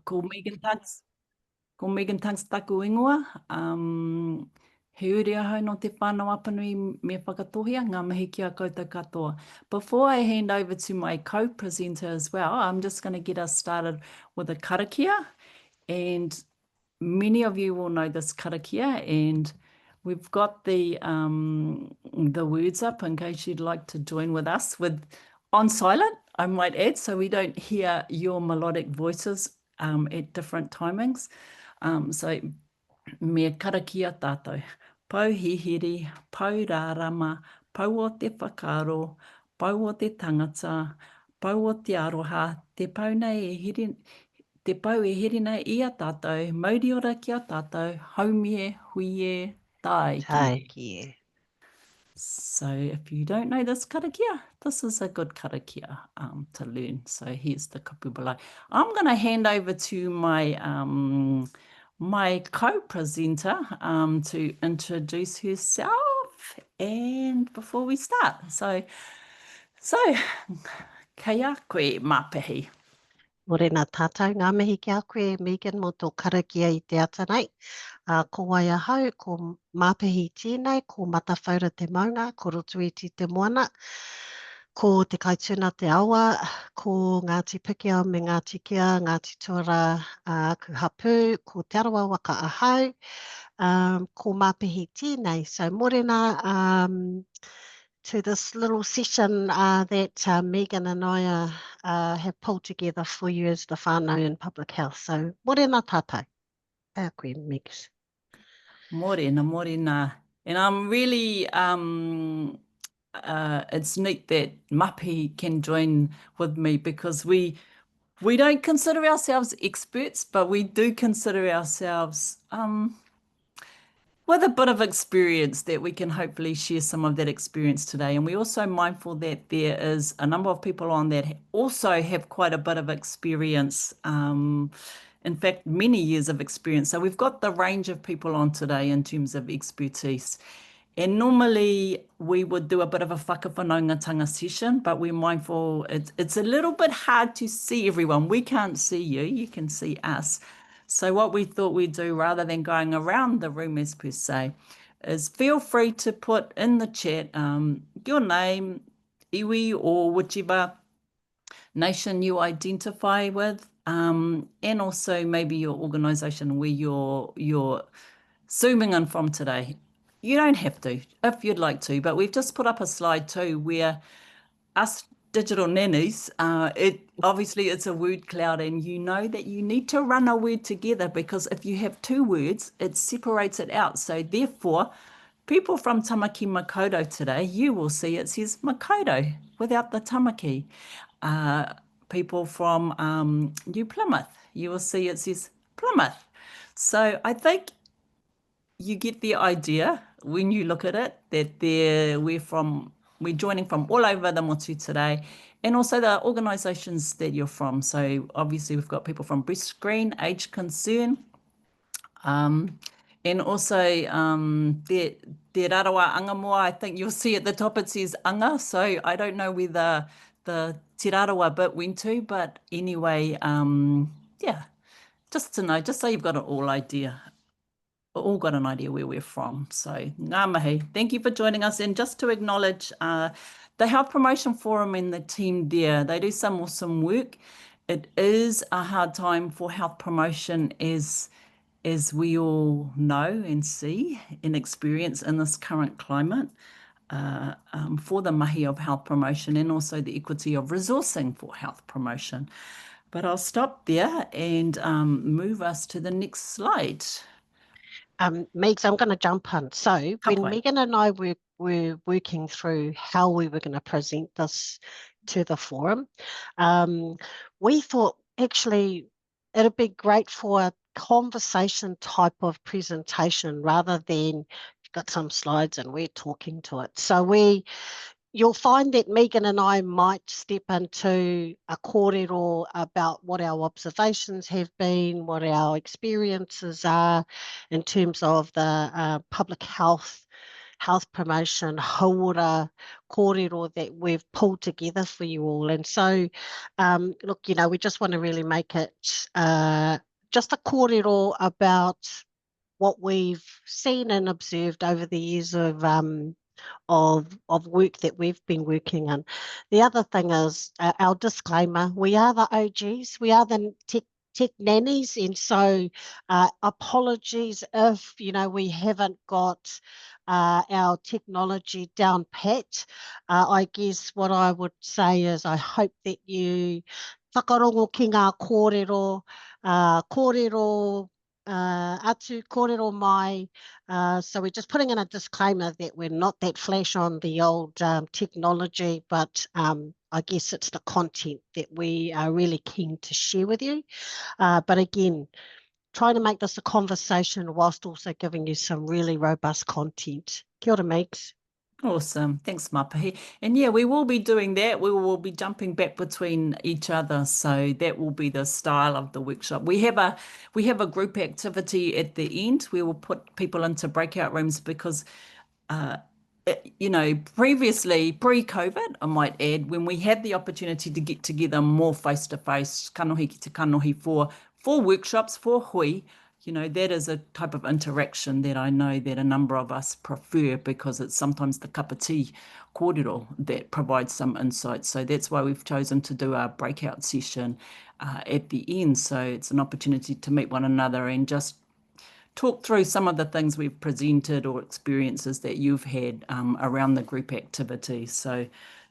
ko Megan Tunks taku ingoa. He uri ahau no te whānau apanui me whakatohia, ngā mihi kia koutou katoa. Before I hand over to my co-presenter as well, I'm just going to get us started with a karakia. And many of you will know this karakia, and we've got the words up in case you'd like to join with us on silent, I might add, so we don't hear your melodic voices at different timings. So me karakia tātou. Pau hihiri, pau rārama, pau o te whakaro, pau o te tangata, pau o te aroha, te pau nei e hiri, te pau e hiri nei I a tātou, mauri ora ki a tātou, haumie, huie, taiki. Taiki. So if you don't know this karakia, this is a good karakia to learn. So here's the kapubulai. I'm going to hand over to my my co-presenter to introduce herself and before we start. So kia koe māpehi. Morena tātou, ngā mihi kia koe, Megan, mo tō karakia I te ata nei. Ko wai ahau, ko māpehi tēnei, ko matawhaura te maunga, ko rotuiti te moana, ko te kaituna te awa, ko Ngāti Pikia me Ngāti Kia, Ngāti Tuara aku hapu, ko te arawa waka ahau, ko māpehi tēnei. So morena to this little session that Megan and I have pulled together for you as the whānau in public health. So morena tātou. Koe, Megs. Morena. And I'm really, it's neat that Mapi can join with me because we don't consider ourselves experts, but we do consider ourselves with a bit of experience that we can hopefully share some of that experience today. And we're also mindful that there is a number of people on that also have quite a bit of experience. In fact, many years of experience. So we've got the range of people on today in terms of expertise. And normally we would do a bit of a whakawhanaungatanga session, but we're mindful it's a little bit hard to see everyone. We can't see you, you can see us. So what we thought we'd do rather than going around the room as per se, is feel free to put in the chat your name, iwi, or whichever nation you identify with, and also maybe your organisation where you're zooming in from today. You don't have to if you'd like to, but we've just put up a slide too where us digital nannies, obviously it's a word cloud, and you know that you need to run a word together because if you have two words, it separates it out. So therefore, people from Tamaki Makaurau today, you will see it says Makaurau without the Tamaki. People from New Plymouth, you will see it says Plymouth. So I think you get the idea when you look at it that we're joining from all over the motu today, and also the organisations that you're from. So obviously we've got people from Breast Screen, Age Concern, and also the Rarawa Angamoa. I think you'll see at the top it says Anga, so I don't know where the Te Rarawa bit went to, but anyway, yeah, just to know, just so you've got all got an idea where we're from. So ngā mihi, thank you for joining us. And just to acknowledge the Health Promotion Forum and the team there, they do some awesome work. It is a hard time for health promotion as we all know and see and experience in this current climate for the mahi of health promotion and also the equity of resourcing for health promotion. But I'll stop there and move us to the next slide. Megs, I'm going to jump in. So when Okay. Megan and I were working through how we were going to present this to the forum, we thought actually it'd be great for a conversation type of presentation rather than you've got some slides and we're talking to it. So you'll find that Megan and I might step into a kōrero about what our observations have been, what our experiences are in terms of the public health health promotion, hauora, kōrero that we've pulled together for you all. And so, look, we just want to really make it just a kōrero about what we've seen and observed over the years of work that we've been working on. The other thing is our disclaimer: we are the OGs, we are the tech nannies, and so apologies if we haven't got our technology down pat. I guess what I would say is I hope that you whakarongo ki ngā kōrero, kōrero atu, kōrero mai. So we're just putting in a disclaimer that we're not that flash on the old technology, but I guess it's the content that we are really keen to share with you. But again, trying to make this a conversation whilst also giving you some really robust content. Kia ora, Megs. Awesome. Thanks, Mapahi. And yeah, we will be doing that. We will be jumping back between each other. So that will be the style of the workshop. We have a group activity at the end. We will put people into breakout rooms because uh, previously, pre-COVID, I might add, when we had the opportunity to get together more face-to-face, kanohi ki te kanohi for workshops, for hui, that is a type of interaction that I know that a number of us prefer because it's sometimes the cup of tea kōrero that provides some insight. So that's why we've chosen to do our breakout session at the end. So it's an opportunity to meet one another and just talk through some of the things we've presented or experiences that you've had around the group activity. So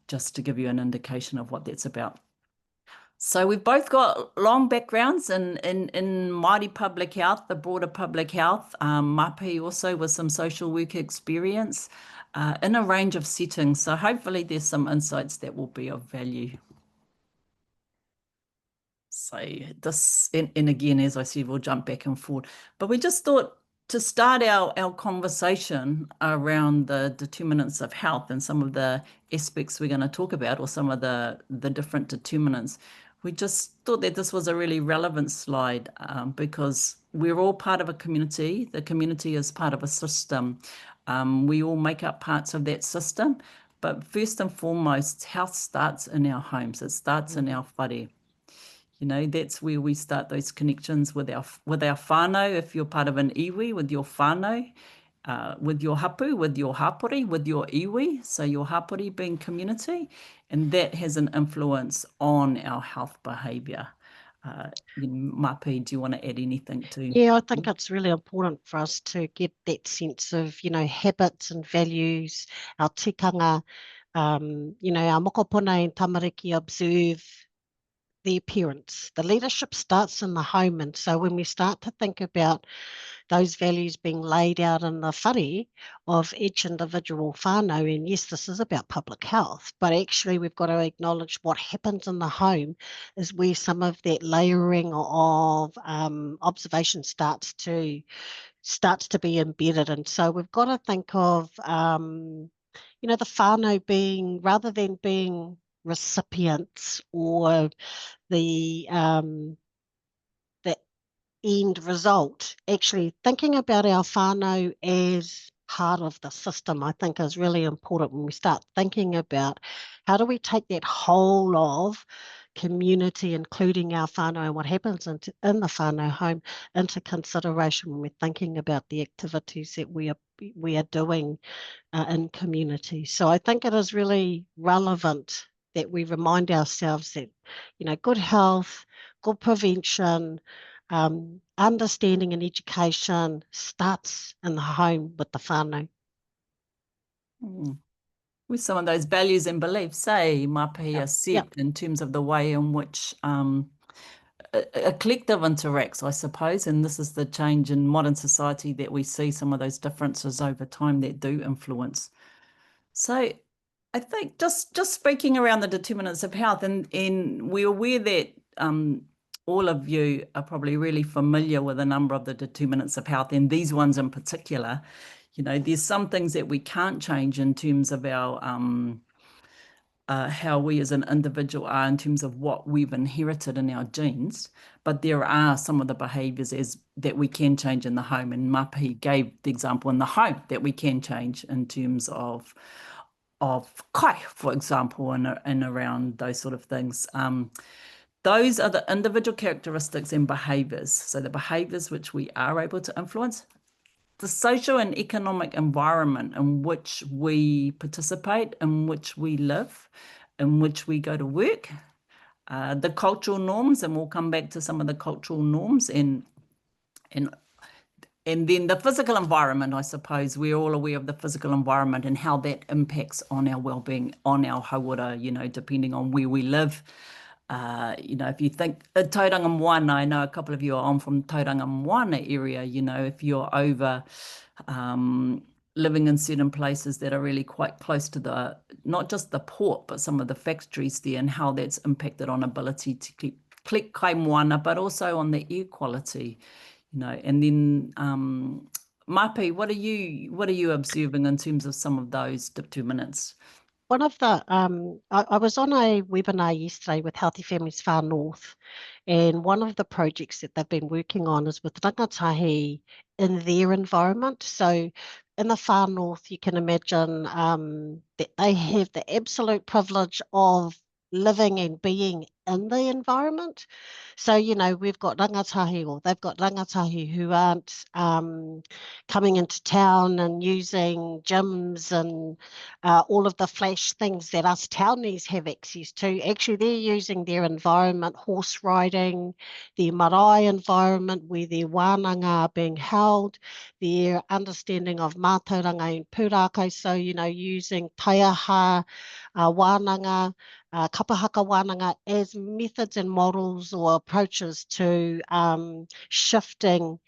just to give you an indication of what that's about. So we've both got long backgrounds in Māori public health, the broader public health, Mapi also with some social work experience in a range of settings. So hopefully there's some insights that will be of value. So this, and again, as I said, we'll jump back and forth. But we just thought to start our conversation around the determinants of health and some of the aspects we're going to talk about, or some of the different determinants, we just thought that this was a really relevant slide because we're all part of a community. The community is part of a system. We all make up parts of that system. But first and foremost, health starts in our homes. It starts in our whare. That's where we start those connections with our whānau. If you're part of an iwi, with your whānau, with your hapu, with your hapori, with your iwi, so your hapori being community, and that has an influence on our health behaviour. Mapi, do you want to add anything to? Yeah, I think it's really important for us to get that sense of, habits and values, our tikanga, our mokopuna and tamariki observe the appearance. The leadership starts in the home. And so when we start to think about those values being laid out in the whare of each individual whānau, and yes, this is about public health, but actually we've got to acknowledge what happens in the home is where some of that layering of observation starts to be embedded. And so we've got to think of, the whānau being, rather than being recipients or the end result, actually thinking about our whānau as part of the system, I think is really important when we start thinking about how do we take that whole of community, including our whānau and what happens in the whānau home, into consideration when we're thinking about the activities that we are doing in community. So I think it is really relevant that we remind ourselves that, good health, good prevention, understanding and education starts in the home with the whānau. With some of those values and beliefs, say, Mapi, are set in terms of the way in which a collective interacts, I suppose, and this is the change in modern society that we see some of those differences over time that do influence. So I think just speaking around the determinants of health, and we're aware that all of you are probably really familiar with a number of the determinants of health, and these ones in particular. There's some things that we can't change in terms of our how we as an individual are in terms of what we've inherited in our genes, but there are some of the behaviours as that we can change in the home. And Mapi gave the example in the home that we can change in terms of kai, for example, and around those sort of things. Those are the individual characteristics and behaviours. So the behaviours which we are able to influence, the social and economic environment in which we participate, in which we live, in which we go to work, the cultural norms, and we'll come back to some of the cultural norms and and then the physical environment, I suppose, we're all aware of the physical environment and how that impacts on our well-being, on our hauora, depending on where we live. If you think Tauranga Moana, I know a couple of you are on from Tauranga Moana area, if you're over um, living in certain places that are really quite close to not just the port, but some of the factories there and how that's impacted on ability to keep kai moana, but also on the air quality. And then Mapi, what are you observing in terms of some of those determinants? One of the, I was on a webinar yesterday with Healthy Families Far North, and one of the projects that they've been working on is with rangatahi in their environment. So in the far north, you can imagine that they have the absolute privilege of living and being in the environment. So, we've got rangatahi, or they've got rangatahi who aren't coming into town and using gyms and all of the flash things that us townies have access to. Actually, they're using their environment, horse riding, their marae environment where their wānanga are being held, their understanding of mātauranga and pūrākau. So, using taiaha wānanga, kapahaka wānanga as methods and models or approaches to shifting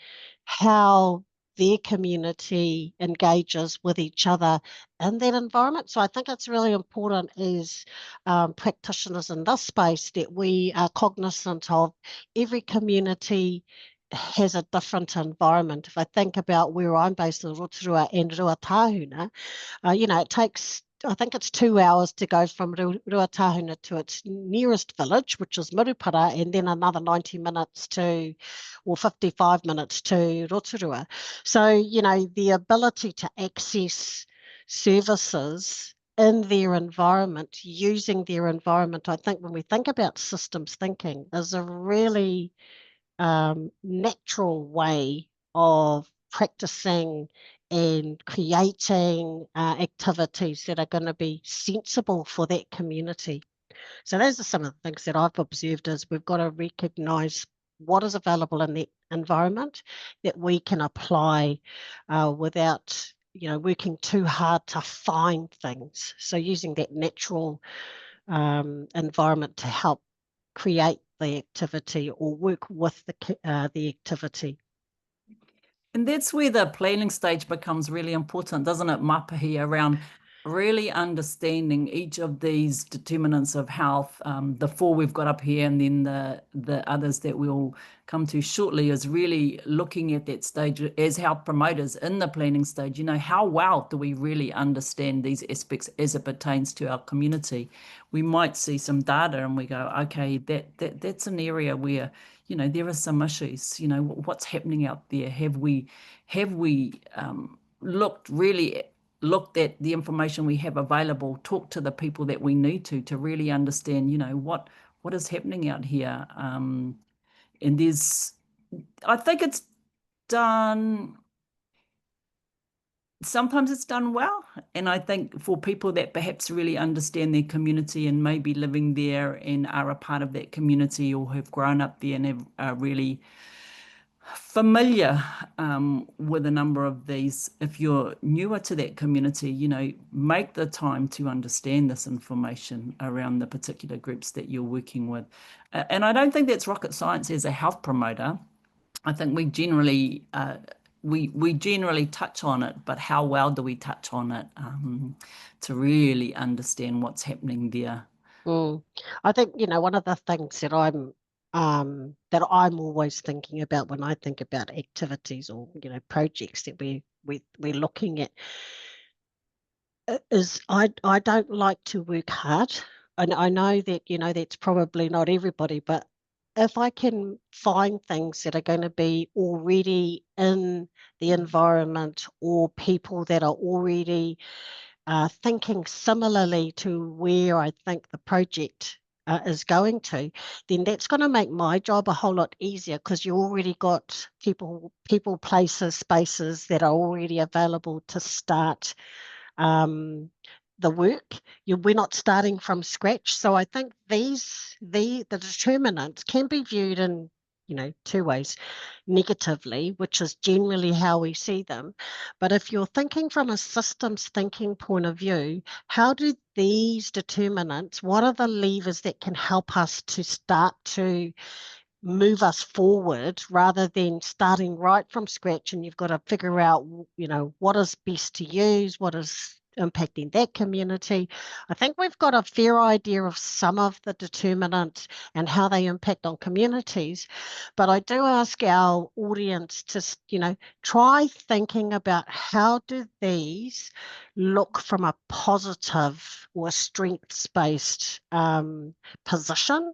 how their community engages with each other in that environment. So I think it's really important as practitioners in this space that we are cognizant of every community has a different environment. If I think about where I'm based in Rotorua and Ruatahuna, it takes, I think it's 2 hours to go from Ruatahuna to its nearest village, which is Murupara, and then another 90 minutes or 55 minutes to Rotorua. So, the ability to access services in their environment, using their environment, I think when we think about systems thinking, is a really natural way of practicing and creating activities that are going to be sensible for that community. So those are some of the things that I've observed is we've got to recognise what is available in the environment that we can apply without working too hard to find things. So using that natural environment to help create the activity or work with the activity. And that's where the planning stage becomes really important, doesn't it, Mapahi, around really understanding each of these determinants of health. The four we've got up here, and then the others that we'll come to shortly, is really looking at that stage as health promoters in the planning stage. How well do we really understand these aspects as it pertains to our community? We might see some data and we go, okay, that's an area where there are some issues. What's happening out there? Have we looked at the information we have available, talked to the people that we need to really understand, what is happening out here. And I think it's done, sometimes it's done well. And I think for people that perhaps really understand their community and maybe living there and are a part of that community or have grown up there and are really familiar with a number of these. If you're newer to that community, make the time to understand this information around the particular groups that you're working with. And I don't think that's rocket science as a health promoter. I think we generally touch on it, but how well do we touch on it to really understand what's happening there? Mm. I think, one of the things that I'm always thinking about when I think about activities or, projects that we're looking at is I don't like to work hard. And I know that, that's probably not everybody, but if I can find things that are going to be already in the environment or people that are already thinking similarly to where I think the project is going to, then that's going to make my job a whole lot easier because you already got places, spaces that are already available to start um, the work. We're not starting from scratch. So I think the determinants can be viewed in, two ways: negatively, which is generally how we see them. But if you're thinking from a systems thinking point of view, how do these determinants, what are the levers that can help us to start to move us forward rather than starting right from scratch and you've got to figure out, what is best to use, what is impacting that community. I think we've got a fair idea of some of the determinants and how they impact on communities. But I do ask our audience to, try thinking about how do these look from a positive or strengths-based position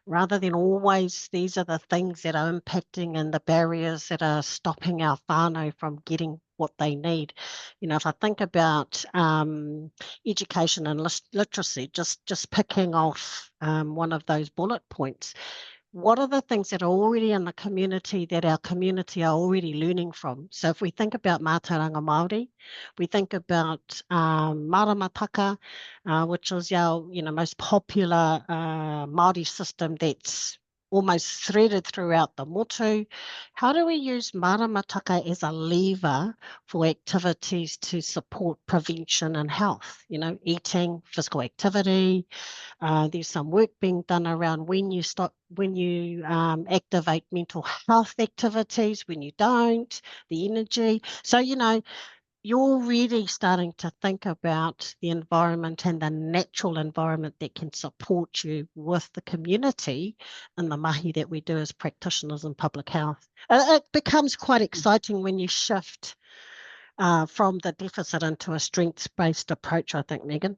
rather than always these are the things that are impacting and the barriers that are stopping our whānau from getting what they need. If I think about education and literacy, just picking off one of those bullet points, what are the things that are already in the community that our community are already learning from? So if we think about mātauranga Māori, we think about maramataka, which is our most popular Māori system that's almost threaded throughout the motu. How do we use maramataka as a lever for activities to support prevention and health? Eating, physical activity, there's some work being done around when you activate mental health activities, when you don't, the energy. So, you're really starting to think about the environment and the natural environment that can support you with the community and the mahi that we do as practitioners in public health. It becomes quite exciting when you shift from the deficit into a strengths-based approach, I think, Megan.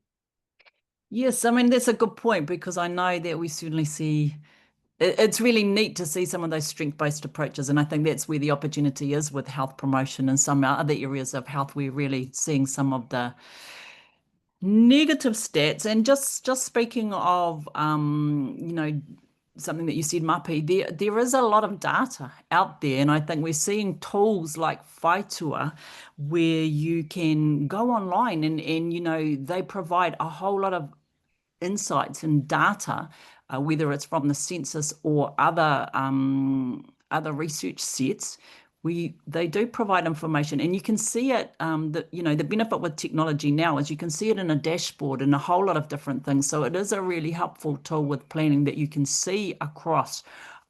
Yes, I mean, that's a good point because I know that we certainly see it's really neat to see some of those strength-based approaches. And I think that's where the opportunity is with health promotion and some other areas of health. We're really seeing some of the negative stats. And just speaking of something that you said, Mapi, there is a lot of data out there. And I think we're seeing tools like Whaitua where you can go online and they provide a whole lot of insights and data, whether it's from the census or other research sets. They do provide information, and you can see it. The benefit with technology now is you can see it in a dashboard and a whole lot of different things. So it is a really helpful tool with planning that you can see across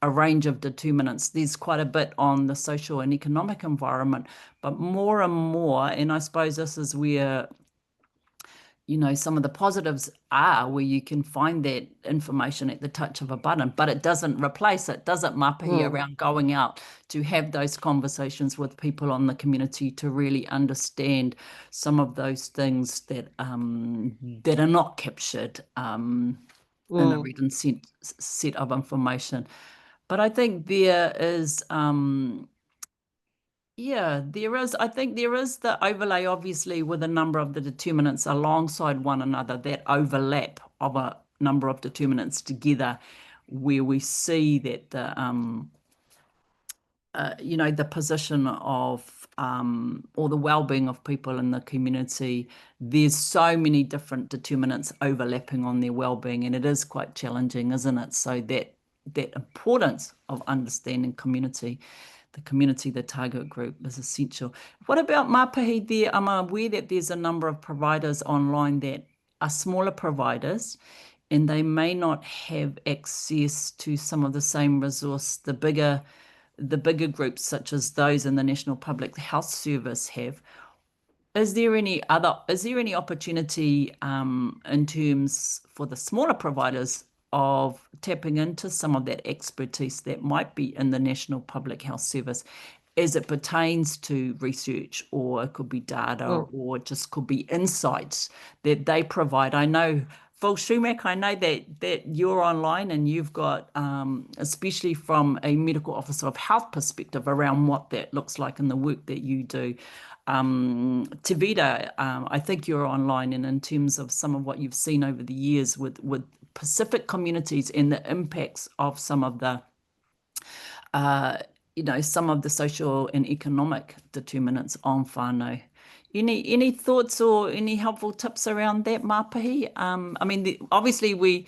a range of determinants. There's quite a bit on the social and economic environment, but more and more, and I suppose this is where some of the positives are where you can find that information at the touch of a button, but it doesn't replace it, does it, Mapi, Mm, around going out to have those conversations with people on the community to really understand some of those things that are not captured in a mm, written set of information. But I think there is yeah, there is. I think there is the overlay, obviously, with a number of the determinants alongside one another, that overlap of a number of determinants together, where we see that the position of or the well-being of people in the community, there's so many different determinants overlapping on their well-being, and it is quite challenging, isn't it? So that importance of understanding the community, the target group is essential. What about Mapahi there? I'm aware that there's a number of providers online that are smaller providers and they may not have access to some of the same resource the bigger groups such as those in the National Public Health Service have. Is there any opportunity in terms for the smaller providers of tapping into some of that expertise that might be in the National Public Health Service as it pertains to research, or it could be data, mm, or it just could be insights that they provide. I know, Phil Schumack, I know that you're online and you've got, especially from a medical officer of health perspective, around what that looks like in the work that you do. Tevita, I think you're online, and in terms of some of what you've seen over the years with Pacific communities and the impacts of some of the uh, some of the social and economic determinants on whānau. Any thoughts or any helpful tips around that, Māpahi? I mean, obviously we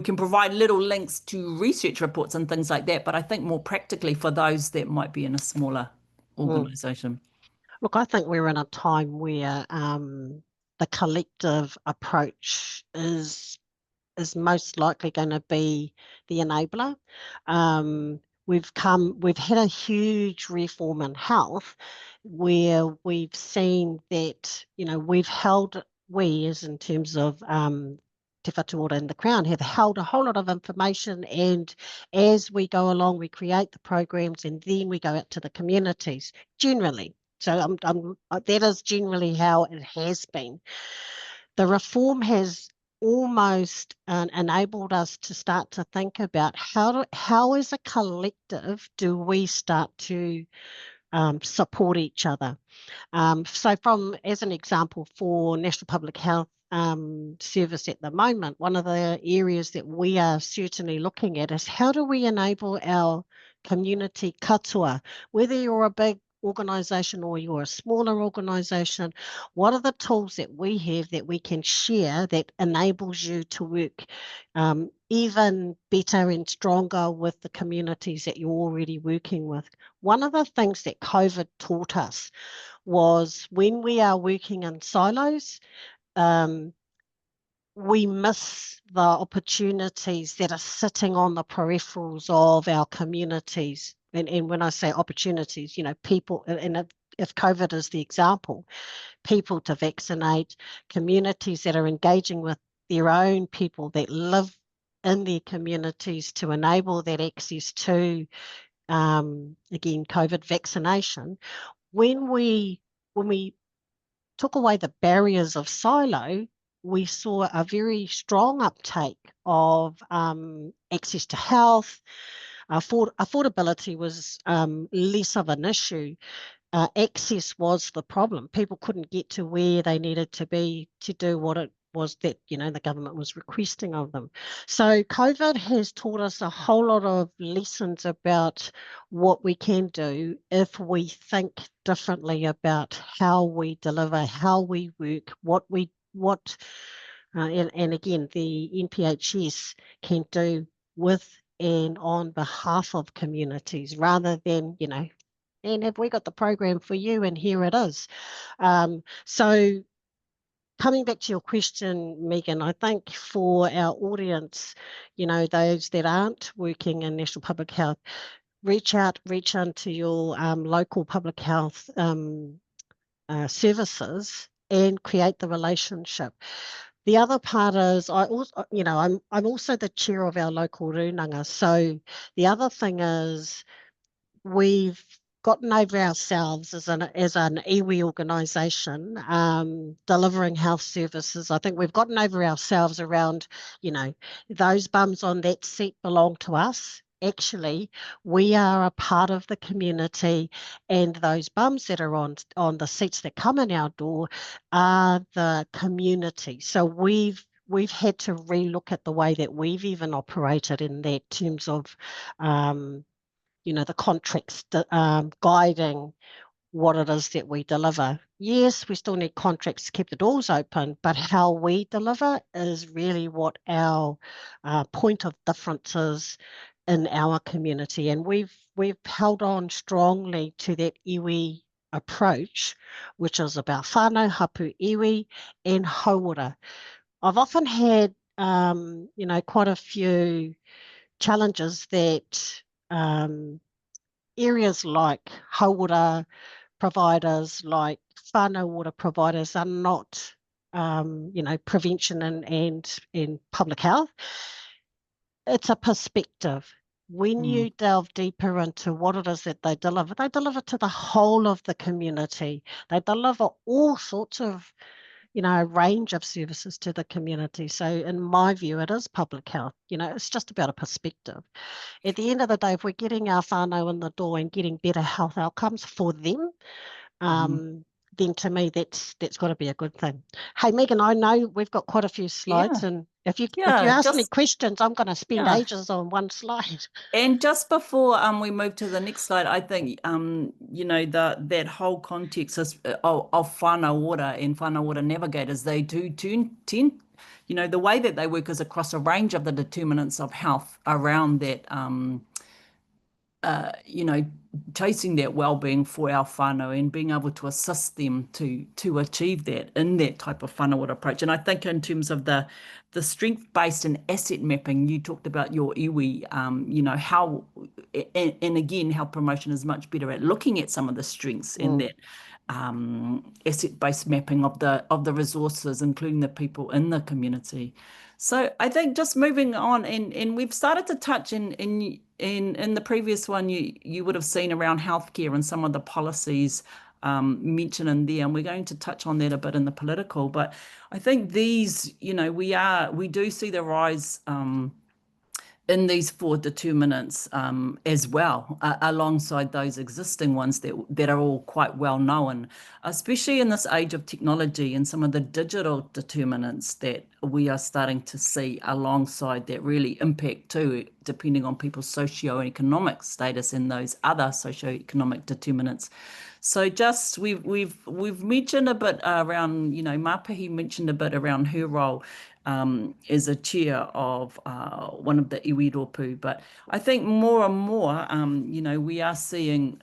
can provide little links to research reports and things like that, but I think more practically for those that might be in a smaller mm. organisation. Look, I think we're in a time where the collective approach is most likely going to be the enabler. Um, we've had a huge reform in health where we've seen that, we as in terms of Te Whatuora and the Crown have held a whole lot of information, and as we go along, we create the programs and then we go out to the communities generally. So that is generally how it has been. The reform has almost enabled us to start to think about how as a collective do we start to support each other. So as an example, for National Public Health Service at the moment, one of the areas that we are certainly looking at is how do we enable our community katoa, whether you're a big organisation or you're a smaller organisation, what are the tools that we have that we can share that enables you to work even better and stronger with the communities that you're already working with? One of the things that COVID taught us was when we are working in silos, um, we miss the opportunities that are sitting on the peripherals of our communities. And when I say opportunities, people, and if COVID is the example, people to vaccinate, communities that are engaging with their own people that live in their communities to enable that access to, again, COVID vaccination. When we took away the barriers of silo, we saw a very strong uptake of access to health. Affordability was less of an issue. Access was the problem. People couldn't get to where they needed to be to do what it was that, the government was requesting of them. So COVID has taught us a whole lot of lessons about what we can do if we think differently about how we deliver, how we work, and again, the NPHS can do with and on behalf of communities rather than, and have we got the program for you? And here it is. So coming back to your question, Megan, I think for our audience, those that aren't working in National Public Health, reach out to your local public health services and create the relationship. The other part is I also, I'm also the chair of our local rūnanga. So the other thing is we've gotten over ourselves as an iwi organisation delivering health services. I think we've gotten over ourselves around, those bums on that seat belong to us. Actually, we are a part of the community, and those bums that are on the seats that come in our door are the community. So we've had to relook at the way that we've even operated in that terms of the contracts guiding what it is that we deliver. Yes, we still need contracts to keep the doors open, but how we deliver is really what our point of difference is in our community. And we've held on strongly to that iwi approach, which is about whānau, hapu iwi, and hauora. I've often had, quite a few challenges that areas like hauora providers, like whānau water providers are not, prevention and public health. It's a perspective. when Mm. you delve deeper into what it is that they deliver to the whole of the community. They deliver all sorts of, a range of services to the community. So in my view, it is public health. It's just about a perspective. At the end of the day, if we're getting our whānau in the door and getting better health outcomes for them, Mhm. then to me that's got to be a good thing. Hey Megan, I know we've got quite a few slides, Yeah, and if you yeah, ask me just questions, I'm going to spend yeah. ages on one slide. And just before we move to the next slide, I think that whole context is, of whānau ora and whānau ora navigators, they do tend, the way that they work is across a range of the determinants of health around that uh, you know, chasing that well-being for our whānau and being able to assist them to achieve that in that type of whānau approach. And I think in terms of the strength-based and asset mapping, you talked about your iwi, how and again, how promotion is much better at looking at some of the strengths in Mm. that asset-based mapping of the resources, including the people in the community. So I think just moving on, and we've started to touch in the previous one, you would have seen around healthcare and some of the policies mentioned in there, and we're going to touch on that a bit in the political. But I think these, we do see the rise. In these four determinants as well, alongside those existing ones that are all quite well known, especially in this age of technology and some of the digital determinants that we are starting to see alongside that really impact too, depending on people's socio-economic status and those other socio-economic determinants. So just we've mentioned a bit around, Mapihi mentioned a bit around her role as a chair of one of the iwi rōpū. But I think more and more, we are seeing,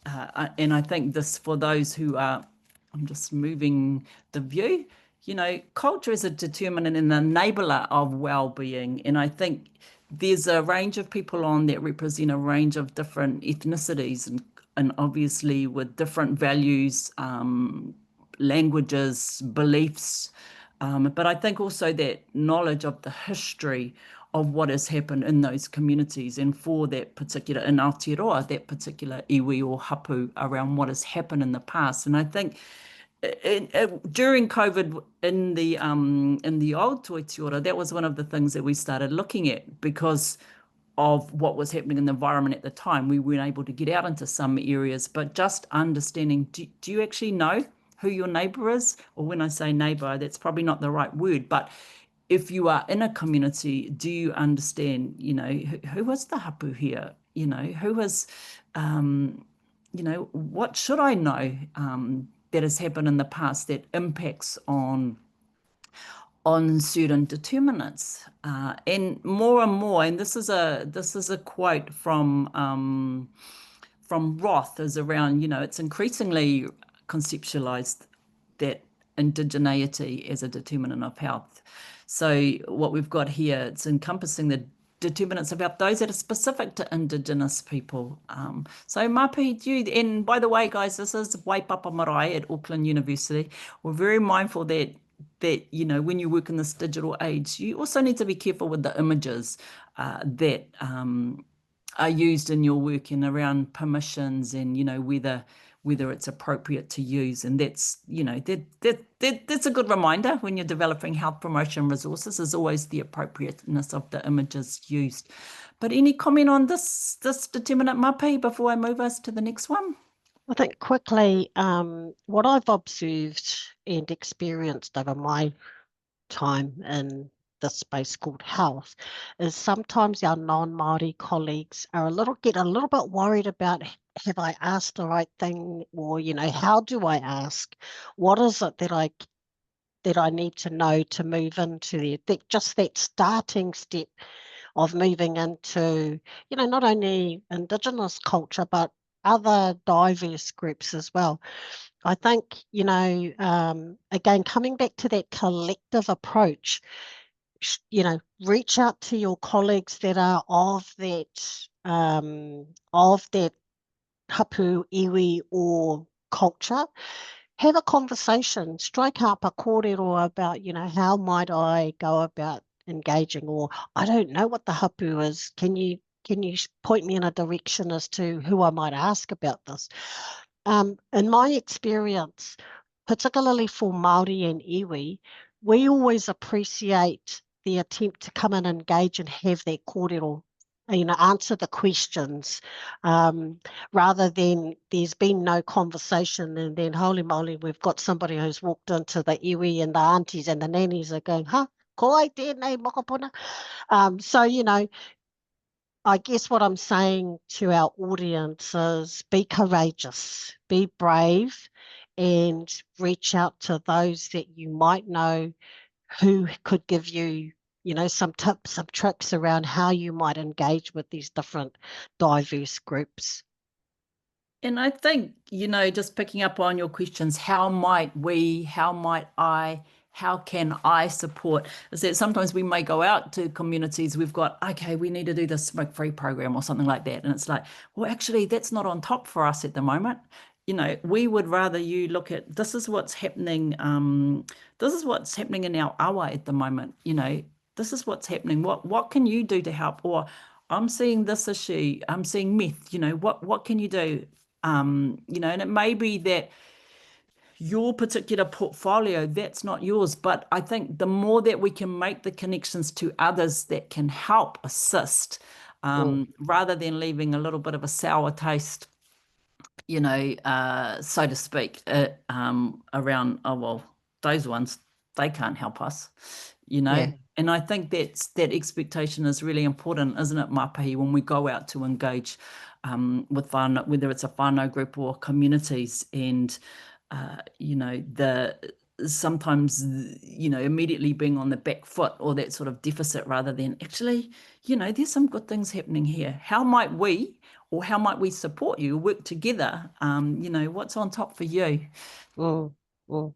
and I think this for those who are, I'm just moving the view, culture is a determinant and enabler of well-being. And I think there's a range of people on that represent a range of different ethnicities and obviously with different values, languages, beliefs. But I think also that knowledge of the history of what has happened in those communities and for that particular, in Aotearoa, that particular iwi or hapu around what has happened in the past. And I think during COVID in the old Toi Tangata, that was one of the things that we started looking at because of what was happening in the environment at the time. We weren't able to get out into some areas, but just understanding, do you actually know who your neighbor is? Or when I say neighbor, that's probably not the right word, but if you are in a community, do you understand, who is the hapu here? Who is, what should I know that has happened in the past that impacts on certain determinants, and more and more. And this is a quote from Roth is around. It's increasingly conceptualized that indigeneity as a determinant of health. So what we've got here, it's encompassing the determinants about those that are specific to Indigenous people. So Mapi, and by the way, guys, this is Waipapa Marae at Auckland University. We're very mindful that when you work in this digital age, you also need to be careful with the images that are used in your work and around permissions and whether it's appropriate to use. And that's a good reminder when you're developing health promotion resources, is always the appropriateness of the images used. But any comment on this determinant, Mapi, before I move us to the next one? I think quickly, what I've observed and experienced over my time in this space called health is sometimes our non-Māori colleagues get a little bit worried about, have I asked the right thing, or how do I ask? What is it that I need to know to move into just that starting step of moving into, not only Indigenous culture, but other diverse groups as well. I think, again, coming back to that collective approach, reach out to your colleagues that are of that hapu, iwi, or culture. Have a conversation, strike up a kōrero about, how might I go about engaging, or I don't know what the hapu is. Can can you point me in a direction as to who I might ask about this? In my experience, particularly for Māori and iwi, we always appreciate the attempt to come and engage and have that kōrero, answer the questions, rather than there's been no conversation and then holy moly, we've got somebody who's walked into the iwi and the aunties and the nannies are going, huh, ko ai tēnei mokopuna. So, I guess what I'm saying to our audience is be courageous, be brave, and reach out to those that you might know who could give you, some tips, some tricks around how you might engage with these different diverse groups. And I think, just picking up on your questions, how might we, how might I, how can I support? Is that sometimes we may go out to communities, we've got, okay, we need to do this smoke-free program or something like that. And it's like, well, actually, that's not on top for us at the moment. We would rather you look at this is what's happening. This is what's happening in our awa at the moment. This is what's happening. What can you do to help? Or I'm seeing this issue. I'm seeing meth. What can you do? And it may be that your particular portfolio, that's not yours. But I think the more that we can make the connections to others that can help assist, Mm, rather than leaving a little bit of a sour taste, so to speak, around, oh, well, those ones, they can't help us, you know. yeah. And I think that expectation is really important, isn't it, Mapahi, when we go out to engage with whānau, whether it's a whānau group or communities, and the sometimes immediately being on the back foot or that sort of deficit rather than actually, there's some good things happening here. How might we, or how might we support you, work together? What's on top for you? Mm, mm.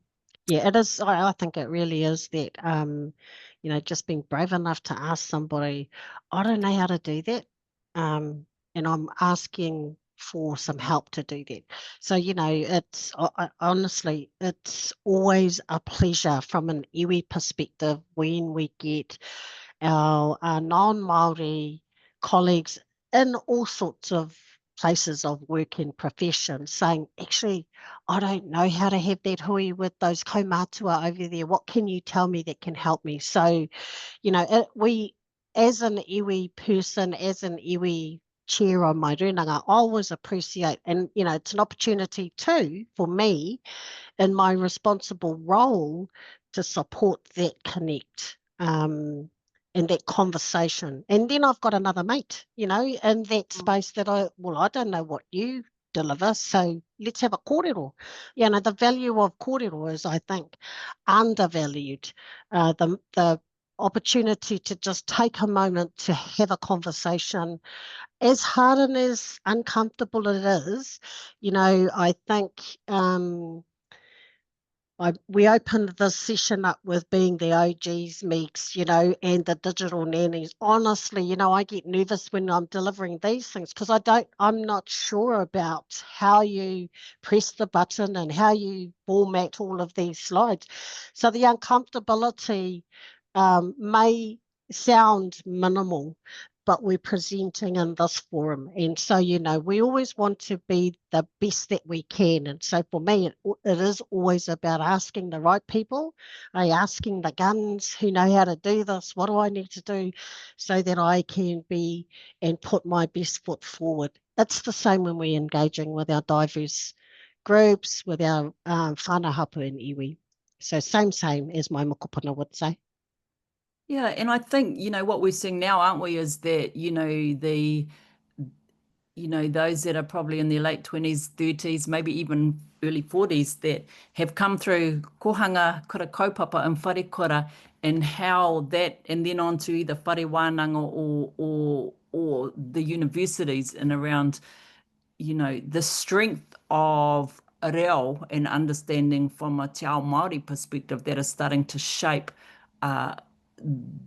Yeah, it is. I think it really is that, just being brave enough to ask somebody, I don't know how to do that. And I'm asking for some help to do that. So, honestly, it's always a pleasure from an iwi perspective when we get our non-Māori colleagues in all sorts of places of work and profession saying, actually, I don't know how to have that hui with those kaumātua over there. What can you tell me that can help me? So, we, as an iwi person, as an iwi chair on my rūnanga, I always appreciate, and, it's an opportunity too for me in my responsible role to support that connect, and that conversation. And then I've got another mate, in that space that I don't know what you deliver, so let's have a kōrero. The value of kōrero is, I think, undervalued. The opportunity to just take a moment to have a conversation, as hard and as uncomfortable it is, I think, we opened this session up with being the OGs, Meeks, and the digital nannies. Honestly, I get nervous when I'm delivering these things because I'm not sure about how you press the button and how you format all of these slides. So the uncomfortability may sound minimal, but we're presenting in this forum. And so, we always want to be the best that we can. And so for me, it is always about asking the right people, asking the guns who know how to do this, what do I need to do so that I can be and put my best foot forward. It's the same when we're engaging with our diverse groups, with our whānau hapu and iwi. So same as my mokopuna would say. Yeah, and I think, what we're seeing now, aren't we, is that, those that are probably in their late 20s, 30s, maybe even early 40s that have come through kohanga, kura kaupapa and whare kura, and how that, and then on to either whare wānanga or the universities and around, the strength of reo and understanding from a te ao Māori perspective that is starting to shape uh,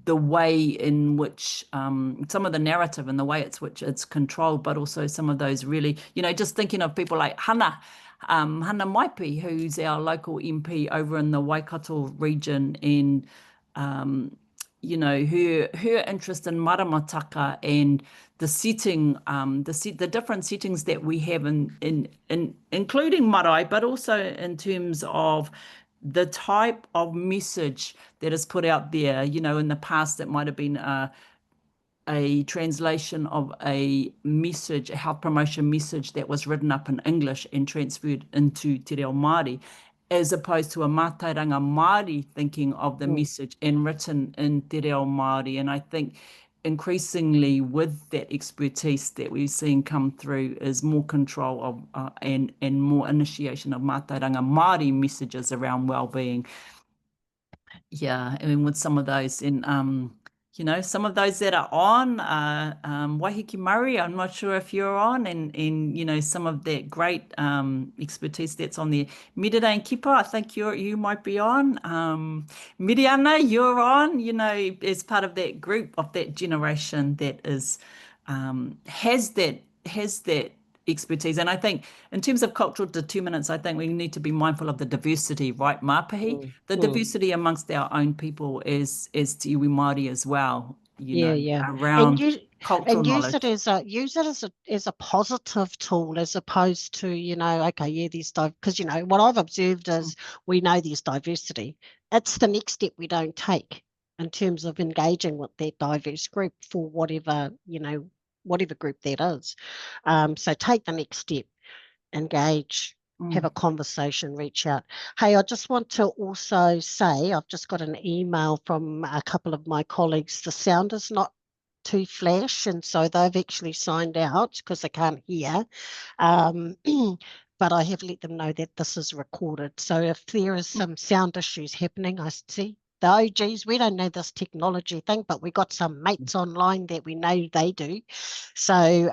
the way in which some of the narrative and the way it's which it's controlled, but also some of those really, just thinking of people like Hana Maipi, who's our local MP over in the Waikato region, and her interest in maramataka and the setting, the different settings that we have in including marae, but also in terms of the type of message that is put out there. In the past, it might have been a translation of a message, a health promotion message that was written up in English and transferred into Te Reo Māori, as opposed to a mātauranga Māori thinking of the Mm, message and written in Te Reo Māori. And I think increasingly with that expertise that we've seen come through is more control of and more initiation of mātauranga Māori messages around well-being. Yeah, I mean, with some of those in some of those that are on, Waiheke Murray, I'm not sure if you're on, and some of that great expertise that's on there. Medidane Kipa, I think you might be on. Miriana, you're on, as part of that group of that generation that is has that expertise. And I think in terms of cultural determinants, I think we need to be mindful of the diversity, right, Māpahi? mm, The mm. diversity amongst our own people as Te iwi Māori as well, Yeah, yeah. And around use cultural and use it knowledge. as a positive tool as opposed to, okay, yeah, there's because what I've observed is we know there's diversity. It's the next step we don't take in terms of engaging with that diverse group for whatever group that is. So take the next step, engage, have Mm. a conversation, reach out. Hey, I just want to also say I've just got an email from a couple of my colleagues. The sound is not too flash, and so they've actually signed out because they can't hear. Um, but I have let them know that this is recorded. So if there is some sound issues happening, I see. Oh, geez, we don't know this technology thing, but we got some mates online that we know they do. So,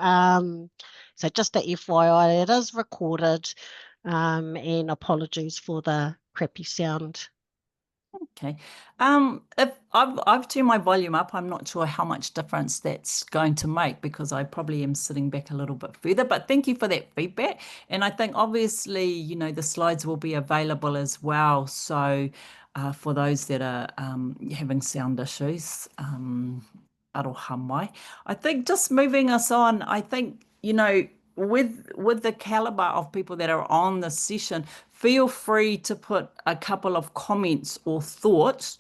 so just a FYI, it is recorded, and apologies for the crappy sound. Okay. If I've turned my volume up, I'm not sure how much difference that's going to make because I probably am sitting back a little bit further. But thank you for that feedback. And I think obviously, the slides will be available as well. So for those that are having sound issues, aroha mai. I think just moving us on, I think, with the caliber of people that are on this session, feel free to put a couple of comments or thoughts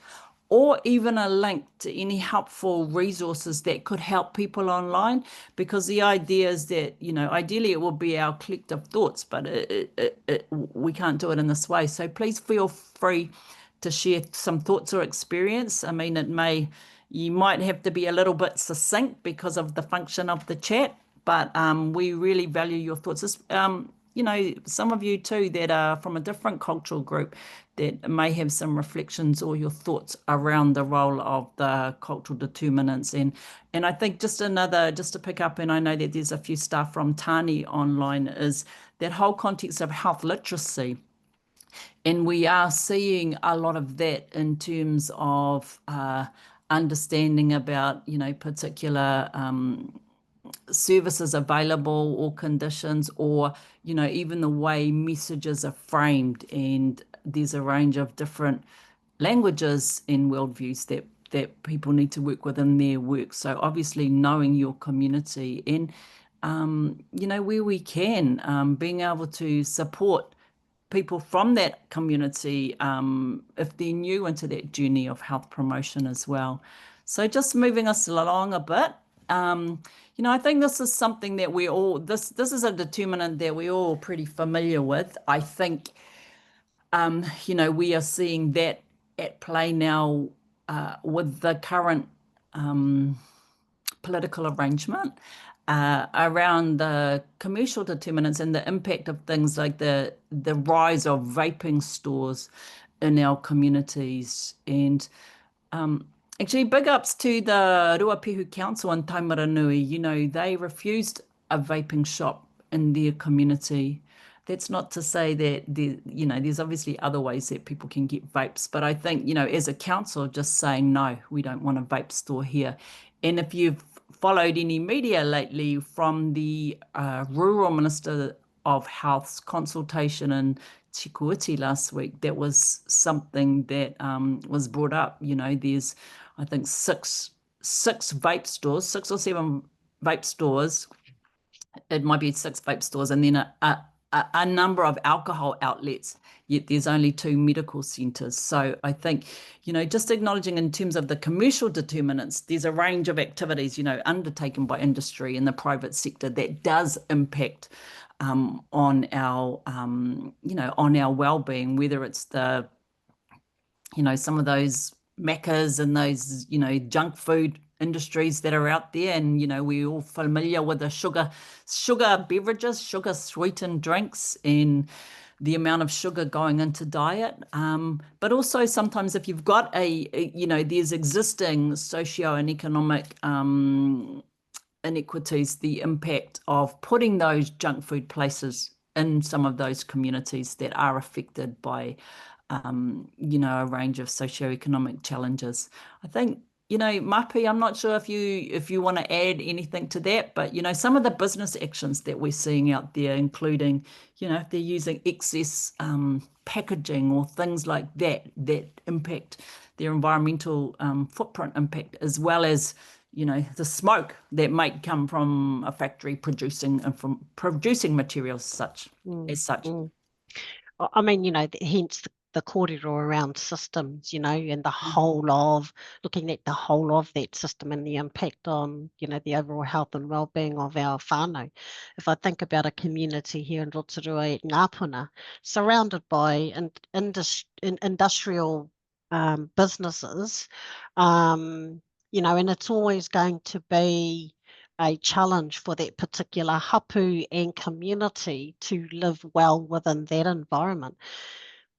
or even a link to any helpful resources that could help people online. Because the idea is that, ideally it will be our collective thoughts, but we can't do it in this way. So please feel free to share some thoughts or experience. I mean, you might have to be a little bit succinct because of the function of the chat, but we really value your thoughts. Some of you too that are from a different cultural group that may have some reflections or your thoughts around the role of the cultural determinants. And I think just to pick up, and I know that there's a few staff from Tani online, is that whole context of health literacy. And we are seeing a lot of that in terms of understanding about, particular services available or conditions, or even the way messages are framed. And there's a range of different languages and worldviews that people need to work within their work. So obviously knowing your community and where we can, being able to support people from that community if they're new into that journey of health promotion as well. So just moving us along a bit. I think this is something that this is a determinant that we're all pretty familiar with. I think, we are seeing that at play now with the current political arrangement around the commercial determinants and the impact of things like the rise of vaping stores in our communities. And actually, big ups to the Ruapehu Council in Taumaranui. They refused a vaping shop in their community. That's not to say that there's obviously other ways that people can get vapes, but I think, as a council, just saying no, we don't want a vape store here. And if you've followed any media lately from the Rural Minister of Health's consultation in Chikuiti last week, that was something that was brought up. There's I think six vape stores, 6 or 7 vape stores. It might be 6 vape stores, and then a number of alcohol outlets. Yet there's only 2 medical centres. So I think, just acknowledging in terms of the commercial determinants, there's a range of activities, undertaken by industry and the private sector that does impact on our well-being, whether it's some of those Maccas and those, junk food industries that are out there. And, we're all familiar with the sugar beverages, sugar sweetened drinks, and the amount of sugar going into diet. But also sometimes if you've got there's existing socio and economic inequities, the impact of putting those junk food places in some of those communities that are affected by a range of socioeconomic challenges. I think, Mapi, I'm not sure if you want to add anything to that, but some of the business actions that we're seeing out there, including, if they're using excess packaging or things like that impact their environmental footprint impact, as well as the smoke that might come from a factory producing and from producing materials such Mm, as such. mm. I mean, hence the kōrero around systems, and the whole of looking at the whole of that system and the impact on, the overall health and well-being of our whānau. If I think about a community here in Rotorua at Ngāpuna, surrounded by industrial businesses, and it's always going to be a challenge for that particular hapu and community to live well within that environment.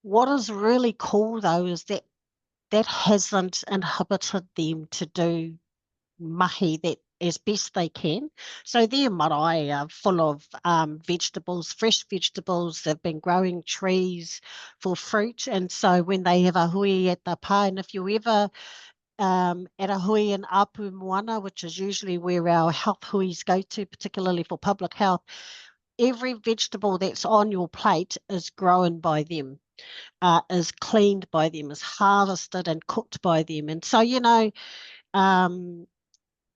What is really cool though is that that hasn't inhibited them to do mahi that as best they can. So their marae are full of vegetables, fresh vegetables. They've been growing trees for fruit. And so when they have a hui at the pā, and if you ever at a hui in Apu Moana, which is usually where our health huis go to, particularly for public health, every vegetable that's on your plate is grown by them, is cleaned by them, is harvested and cooked by them. And so, um,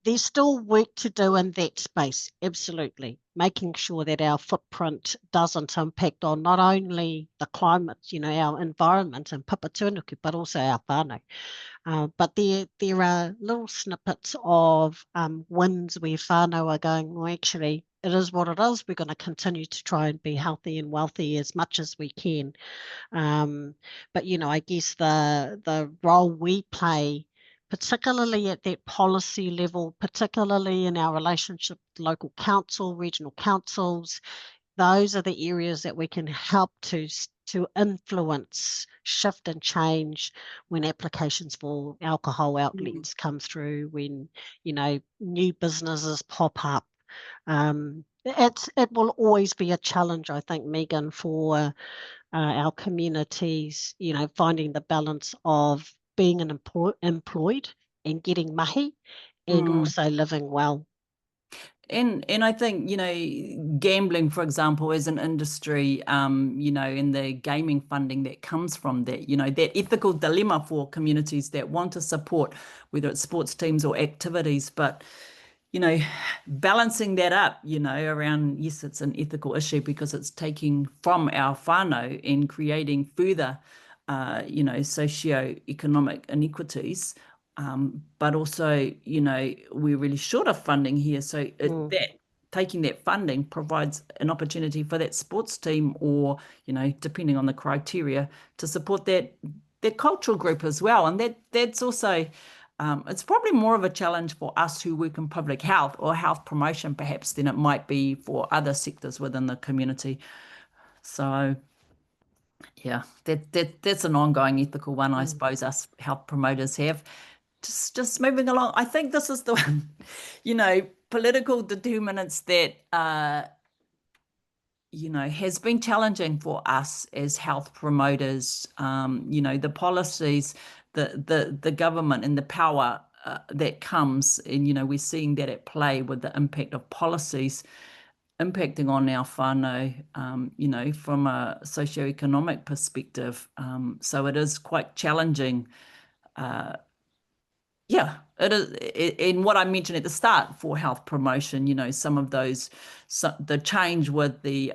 there's still work to do in that space, absolutely. Making sure that our footprint doesn't impact on not only the climate, our environment and Papatūānuku, but also our whānau. But there are little snippets of wins where whānau are going, well, actually, it is what it is. We're going to continue to try and be healthy and wealthy as much as we can. But, I guess the role we play, particularly at that policy level, particularly in our relationship with local council, regional councils, those are the areas that we can help to influence, shift and change when applications for alcohol outlets come through, when, new businesses pop up. It will always be a challenge, I think, Megan, for our communities, finding the balance of being employed and getting mahi and Mm. also living well. And I think, gambling, for example, as an industry, and the gaming funding that comes from that, that ethical dilemma for communities that want to support, whether it's sports teams or activities, but, balancing that up, around, yes, it's an ethical issue because it's taking from our whānau and creating further, socio-economic inequities. But also, we're really short of funding here. So that taking that funding provides an opportunity for that sports team or, depending on the criteria, to support that cultural group as well. And that's also, it's probably more of a challenge for us who work in public health or health promotion, perhaps, than it might be for other sectors within the community. So yeah, that's an ongoing ethical one, I suppose, us health promoters have. Just moving along. I think this is the one, political determinants that has been challenging for us as health promoters. The policies, the government and the power that comes, and we're seeing that at play with the impact of policies impacting on our whānau, from a socioeconomic perspective. So it is quite challenging Yeah, it is. In what I mentioned at the start for health promotion, some of those, the change with the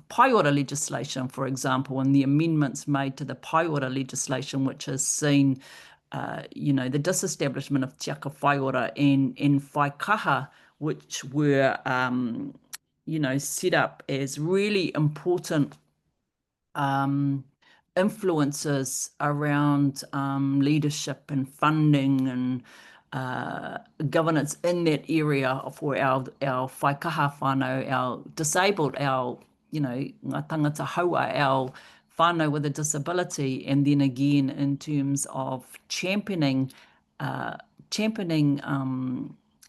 Paiora legislation, for example, and the amendments made to the Paiora legislation, which has seen, the disestablishment of Te Aka Whaiora and Whaikaha, which were, set up as really important um, influences around leadership and funding and governance in that area for our whaikaha whānau, our disabled, our, ngā tangata haua, our whānau with a disability, and then again in terms of uh, championing,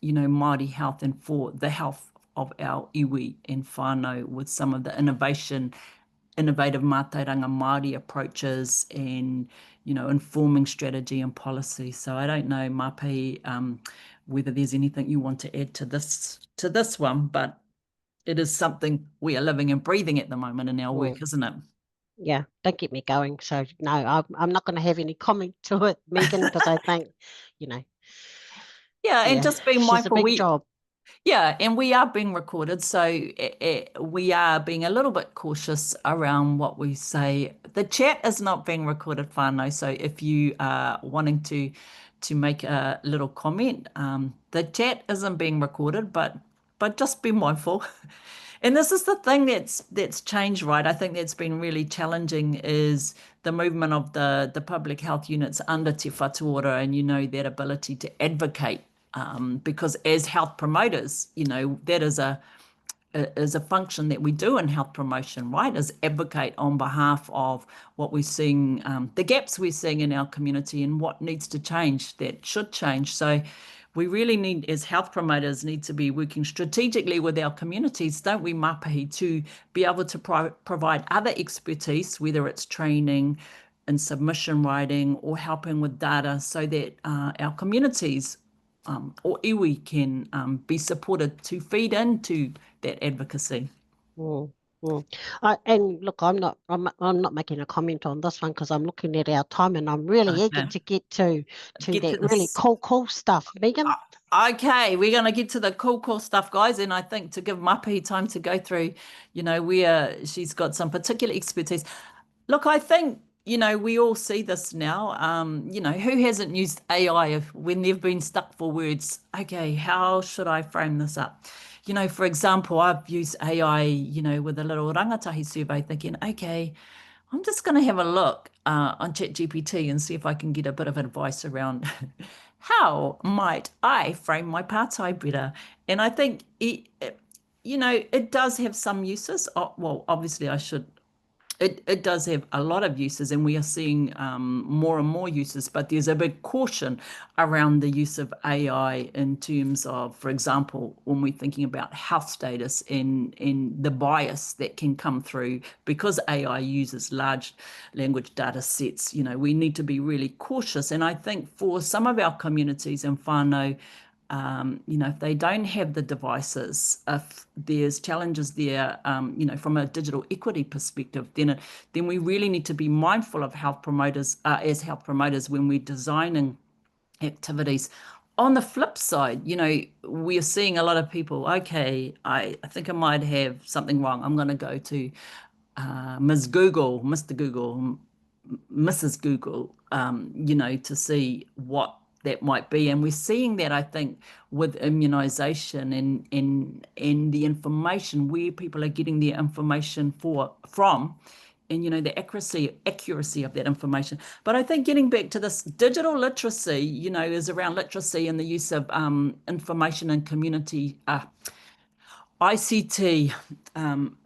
Māori health and for the health of our iwi and whānau with some of the innovative mātauranga Māori approaches and, informing strategy and policy. So I don't know, Mapi, whether there's anything you want to add to this one, but it is something we are living and breathing at the moment in our Mm. work, isn't it? Yeah, don't get me going. So no, I'm not going to have any comment to it, Megan, because I think, you know, Yeah, and yeah, just being she's a mindful, big job. yeah, and we are being recorded, so we are being a little bit cautious around what we say. The chat is not being recorded, whānau, so if you are wanting to make a little comment, the chat isn't being recorded, but just be mindful. And this is the thing that's changed, right? I think that's been really challenging is the movement of the public health units under Te Whatuora and that ability to advocate because as health promoters, that is a function that we do in health promotion, right? Is advocate on behalf of what we're seeing, the gaps we're seeing in our community and what needs to change, that should change. So we really need, as health promoters, need to be working strategically with our communities, don't we, Mapahi, to be able to provide other expertise, whether it's training and submission writing or helping with data so that our communities or iwi can be supported to feed into that advocacy. Mm, mm. And look, I'm not making a comment on this one because I'm looking at our time and I'm really eager Okay. to get to Get to that really this. cool stuff, Megan. Okay, we're going to get to the cool stuff, guys. And I think to give Mapi time to go through, she's got some particular expertise. Look, I think, we all see this now. Who hasn't used AI when they've been stuck for words? Okay, how should I frame this up? For example, I've used AI, with a little rangatahi survey thinking, okay, I'm just going to have a look on ChatGPT and see if I can get a bit of advice around how might I frame my partai better. And I think it does have some uses. Well, obviously, I should it does have a lot of uses, and we are seeing more and more uses, but there's a big caution around the use of AI in terms of, for example, when we're thinking about health status and the bias that can come through because AI uses large language data sets. We need to be really cautious. And I think for some of our communities in whānau, if they don't have the devices, if there's challenges there, from a digital equity perspective, then we really need to be mindful of health promoters, as health promoters when we're designing activities. On the flip side, we're seeing a lot of people, okay, I think I might have something wrong. I'm going to go to Ms. Google, Mr. Google, Mrs. Google, to see what that might be. And we're seeing that, I think, with immunization and the information, where people are getting their information from, and the accuracy of that information. But I think getting back to this digital literacy, is around literacy and the use of information and community ICT,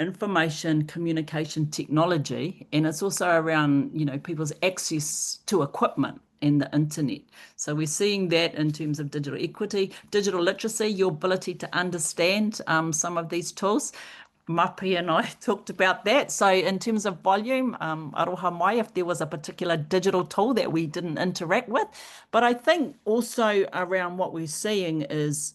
information communication technology, and it's also around, people's access to equipment and the internet. So we're seeing that in terms of digital equity, digital literacy, your ability to understand some of these tools. Mapi and I talked about that. So in terms of volume, aroha mai if there was a particular digital tool that we didn't interact with. But I think also around what we're seeing is,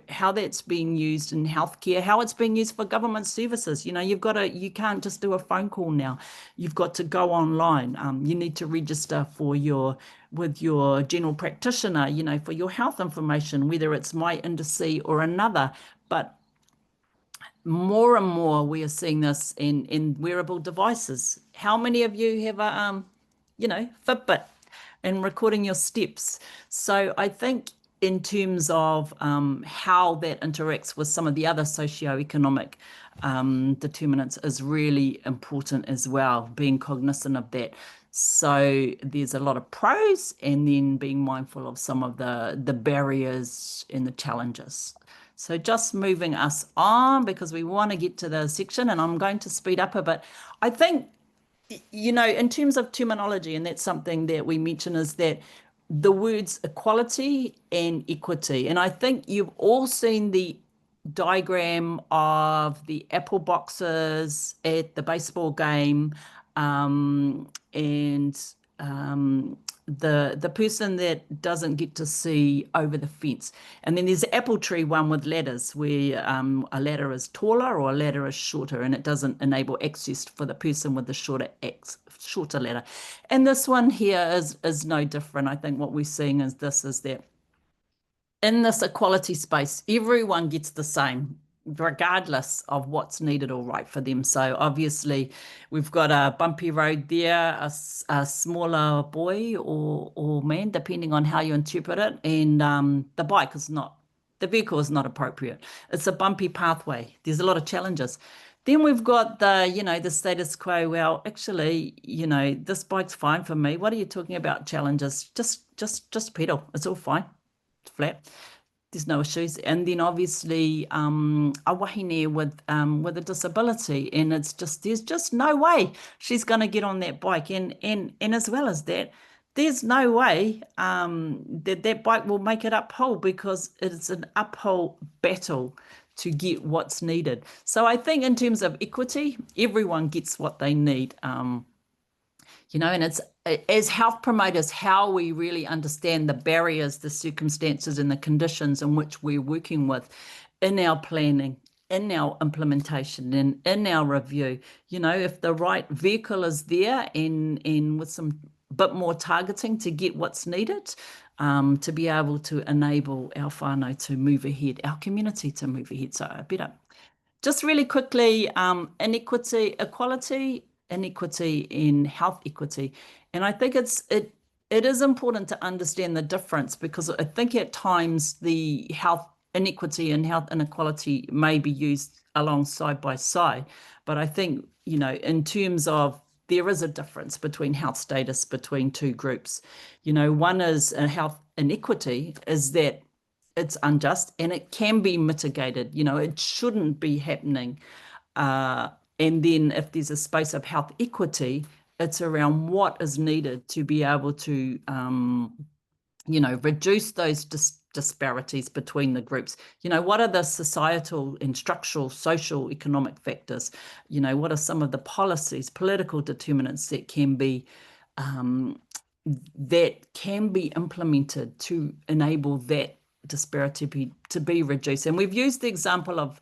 how that's being used in healthcare, how it's being used for government services. You can't just do a phone call now. You've got to go online. You need to register with your general practitioner, for your health information, whether it's my indice or another. But more and more we are seeing this in wearable devices. How many of you have a Fitbit and recording your steps? So I think in terms of how that interacts with some of the other socioeconomic determinants is really important as well, being cognizant of that. So there's a lot of pros, and then being mindful of some of the barriers and the challenges. So just moving us on because we want to get to the section, and I'm going to speed up a bit. I think, in terms of terminology, and that's something that we mention, is that the words equality and equity. And I think you've all seen the diagram of the apple boxes at the baseball game, and the person that doesn't get to see over the fence. And then there's the apple tree one with ladders, where a ladder is taller or a ladder is shorter, and it doesn't enable access for the person with the shorter ladder. And this one here is no different. I think what we're seeing is that in this equality space, everyone gets the same, regardless of what's needed or right for them. So obviously, we've got a bumpy road there, a smaller boy or man, depending on how you interpret it, and the vehicle is not appropriate. It's a bumpy pathway. There's a lot of challenges. Then we've got the status quo. Well, actually, this bike's fine for me. What are you talking about challenges? Just pedal. It's all fine, flat. There's no issues. And then obviously a wahine with a disability, and there's just no way she's going to get on that bike. And as well as that, there's no way that bike will make it uphill, because it's an uphill battle to get what's needed. So I think in terms of equity, everyone gets what they need. And it's, as health promoters, how we really understand the barriers, the circumstances, and the conditions in which we're working with in our planning, in our implementation, and in our review. If the right vehicle is there, and with some bit more targeting to get what's needed, to be able to enable our whānau to move ahead, our community to move ahead. So I better just really quickly, equality, inequity in health equity. And I think it is important to understand the difference, because I think at times the health inequity and health inequality may be used alongside by side. But I think, in terms of, there is a difference between health status between two groups. One is a health inequity, is that it's unjust and it can be mitigated. It shouldn't be happening. And then if there's a space of health equity, it's around what is needed to be able to, reduce those disparities between the groups. What are the societal and structural, social, economic factors? What are some of the policies, political determinants that can be implemented to enable that disparity to be reduced. And we've used the example of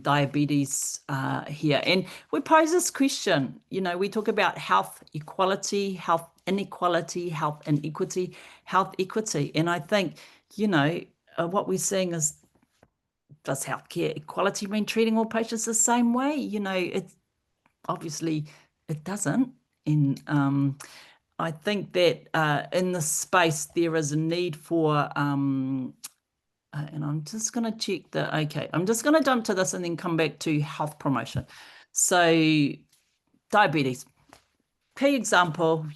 diabetes here. And we pose this question, we talk about health equality, health inequality, health inequity, health equity. And I think, what we're seeing is, does healthcare equality mean treating all patients the same way? It's obviously it doesn't. And I think that in this space, there is a need for, and I'm just going to check I'm just going to jump to this and then come back to health promotion. So diabetes, key example,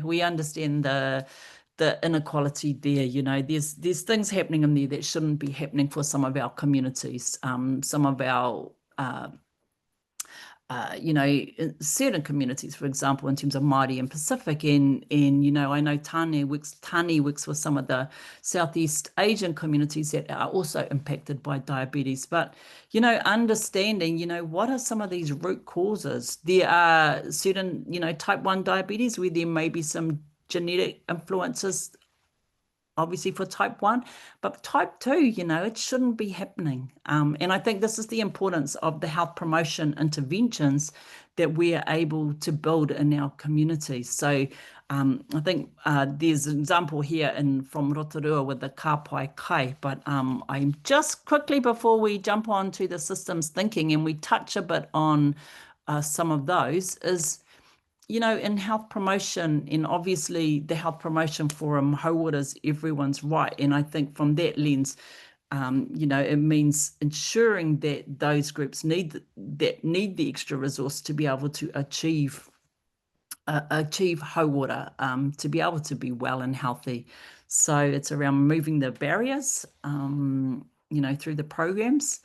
we understand the inequality there. There's things happening in there that shouldn't be happening for some of our communities, some of our in certain communities, for example, in terms of Māori and Pacific, and I know Tani works with some of the Southeast Asian communities that are also impacted by diabetes. But understanding, what are some of these root causes? There are certain, type 1 diabetes where there may be some genetic influences obviously for type 1, but type 2, it shouldn't be happening. And I think this is the importance of the health promotion interventions that we are able to build in our communities. So I think there's an example here from Rotorua with the ka pai kai, but I'm just quickly before we jump on to the systems thinking and we touch a bit on some of those is in health promotion, and obviously the health promotion forum, hauora is everyone's right. And I think from that lens, it means ensuring that those groups need the extra resource to be able to achieve hauora, to be able to be well and healthy. So it's around moving the barriers, through the programs.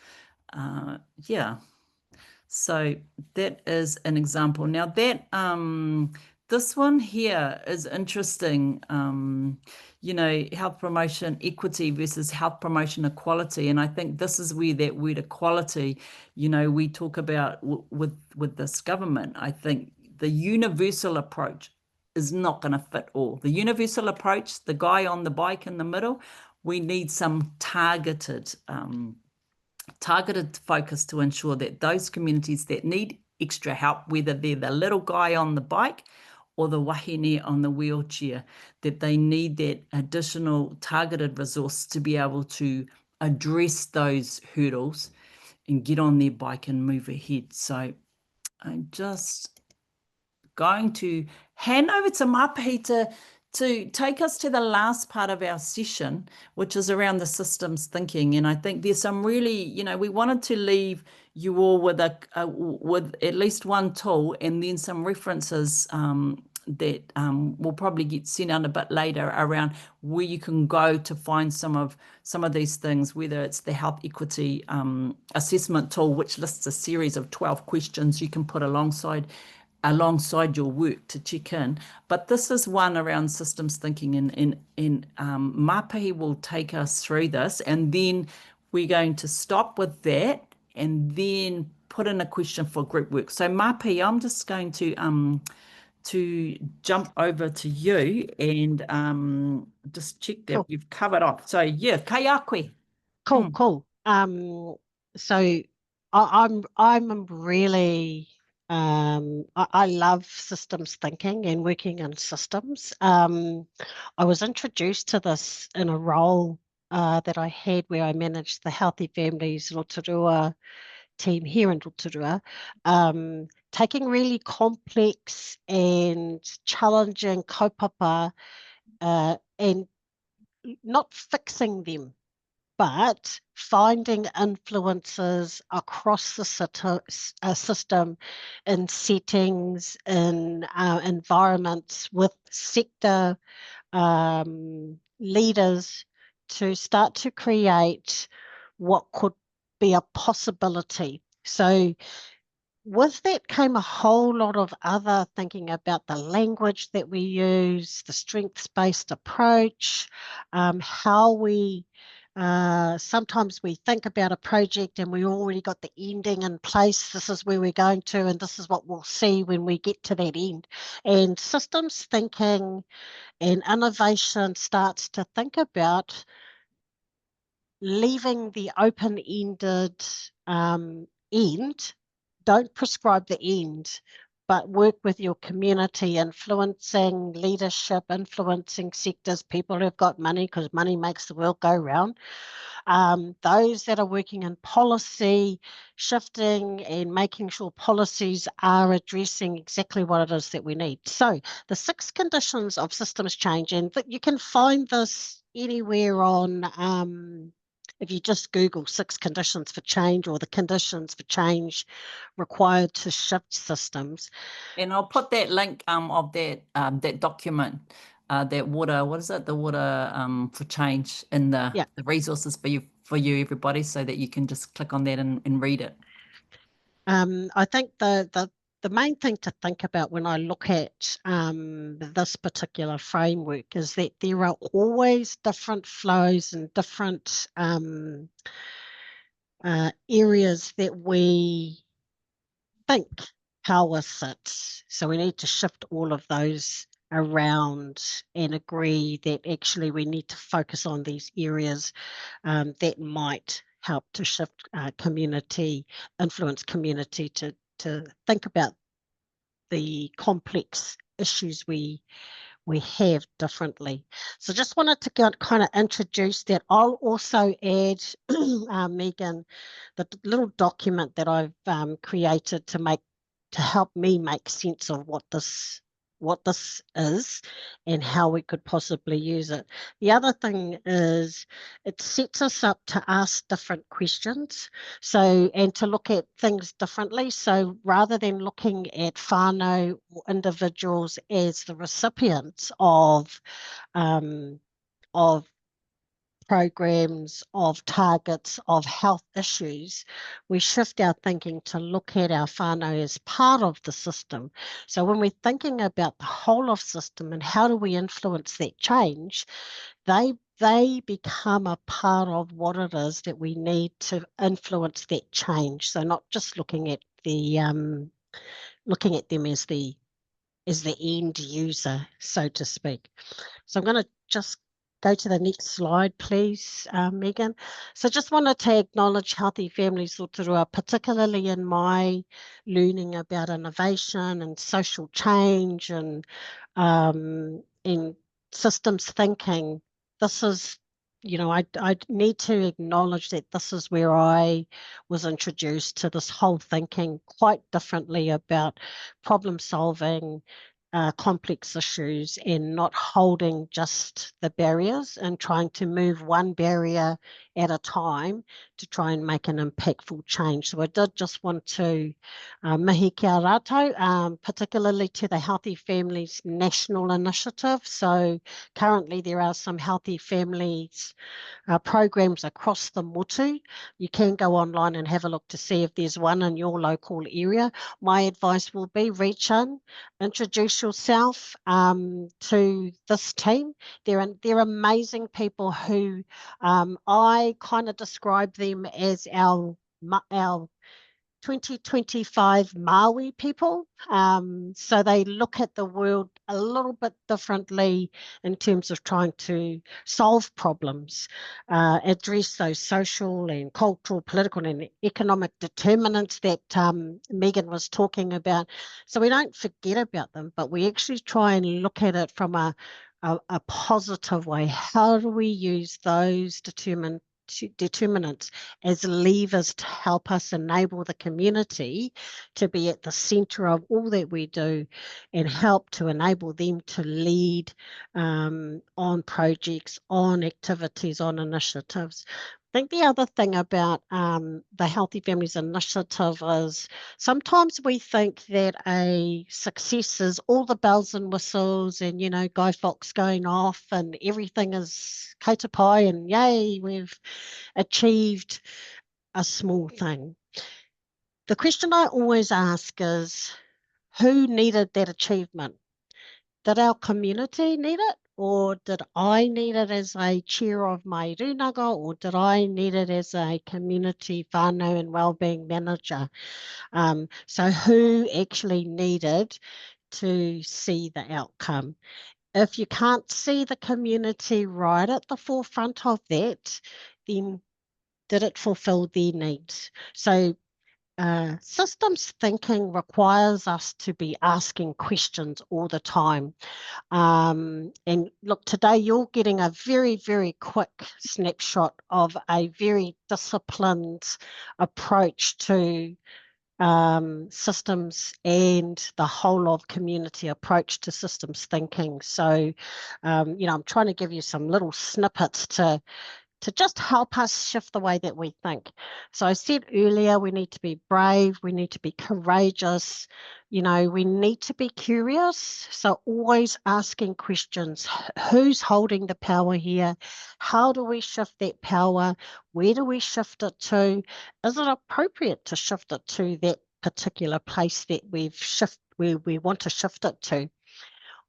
Yeah. So that is an example. Now that this one here is interesting. Health promotion equity versus health promotion equality, and I think this is where that word equality, we talk about with this government. I think the universal approach is not going to fit all. The universal approach, the guy on the bike in the middle, we need some targeted focus to ensure that those communities that need extra help, whether they're the little guy on the bike or the wahine on the wheelchair, that they need that additional targeted resource to be able to address those hurdles and get on their bike and move ahead. So I'm just going to hand over to Mapi to take us to the last part of our session, which is around the systems thinking. And I think there's some really, we wanted to leave you all with with at least one tool and then some references that will probably get sent out a bit later around where you can go to find some of these things, whether it's the health equity assessment tool, which lists a series of 12 questions you can put alongside your work to check in. But this is one around systems thinking, and Mapi will take us through this, and then we're going to stop with that and then put in a question for group work. So Mapi, I'm just going to jump over to you and just check that Cool. we've covered off. So yeah, kaiakwe. Cool, cool. So I'm really I love systems thinking and working in systems. I was introduced to this in a role that I had where I managed the Healthy Families Rotorua team here in Rotorua, taking really complex and challenging kaupapa and not fixing them, but finding influences across the system in settings, in environments with sector leaders to start to create what could be a possibility. So with that came a whole lot of other thinking about the language that we use, the strengths-based approach, how we sometimes we think about a project and we already got the ending in place. This is where we're going to, and this is what we'll see when we get to that end. And systems thinking and innovation starts to think about leaving the open-ended end. Don't prescribe the end, but work with your community, influencing leadership, influencing sectors, people who've got money, because money makes the world go round. Those that are working in policy, shifting and making sure policies are addressing exactly what it is that we need. So the 6 conditions of systems change, and you can find this anywhere on if you just Google 6 conditions for change or the conditions for change required to shift systems. And I'll put that link of that document, that water, what is it? The water for change in Yeah. the resources for you everybody, so that you can just click on that and read it. I think the main thing to think about when I look at this particular framework is that there are always different flows and different areas that we think power sits. So we need to shift all of those around and agree that actually we need to focus on these areas that might help to shift community, influence community to think about the complex issues we have differently. So just wanted to kind of introduce that. I'll also add, Megan, the little document that I've created to help me make sense of what this is and how we could possibly use it. The other thing is it sets us up to ask different questions, and to look at things differently. So rather than looking at whānau or individuals as the recipients of programs, of targets, of health issues, we shift our thinking to look at our whānau as part of the system. So when we're thinking about the whole of system and how do we influence that change, they become a part of what it is that we need to influence that change. So not just looking at them as the end user, so to speak. So I'm going to just go to the next slide, please, Megan. So just wanted to acknowledge Healthy Families Rotorua, particularly in my learning about innovation and social change and in systems thinking. This is, I need to acknowledge that this is where I was introduced to this whole thinking quite differently about problem solving, complex issues, and not holding just the barriers and trying to move one barrier at a time to try and make an impactful change. So I did just want to mihi kia rātou, particularly to the Healthy Families National Initiative. So currently there are some Healthy Families programs across the motu. You can go online and have a look to see if there's one in your local area. My advice will be reach in, introduce yourself to this team. They're amazing people who I kind of describe them as our 2025 Maui people. So they look at the world a little bit differently in terms of trying to solve problems, address those social and cultural, political and economic determinants that Megan was talking about. So we don't forget about them, but we actually try and look at it from a positive way. How do we use those determinants as levers to help us enable the community to be at the centre of all that we do and help to enable them to lead on projects, on activities, on initiatives. I think the other thing about the Healthy Families Initiative is sometimes we think that a success is all the bells and whistles and, Guy Fawkes going off and everything is kota pai and yay, we've achieved a small thing. The question I always ask is, who needed that achievement? Did our community need it? Or did I need it as a chair of my rūnaga? Or did I need it as a community whānau and wellbeing manager? So who actually needed to see the outcome? If you can't see the community right at the forefront of that, then did it fulfill their needs? So systems thinking requires us to be asking questions all the time. And look, today you're getting a very, very quick snapshot of a very disciplined approach to systems and the whole of community approach to systems thinking. So, I'm trying to give you some little snippets to just help us shift the way that we think. So I said earlier, we need to be brave, we need to be courageous, we need to be curious. So always asking questions, who's holding the power here? How do we shift that power? Where do we shift it to? Is it appropriate to shift it to that particular place that where we want to shift it to?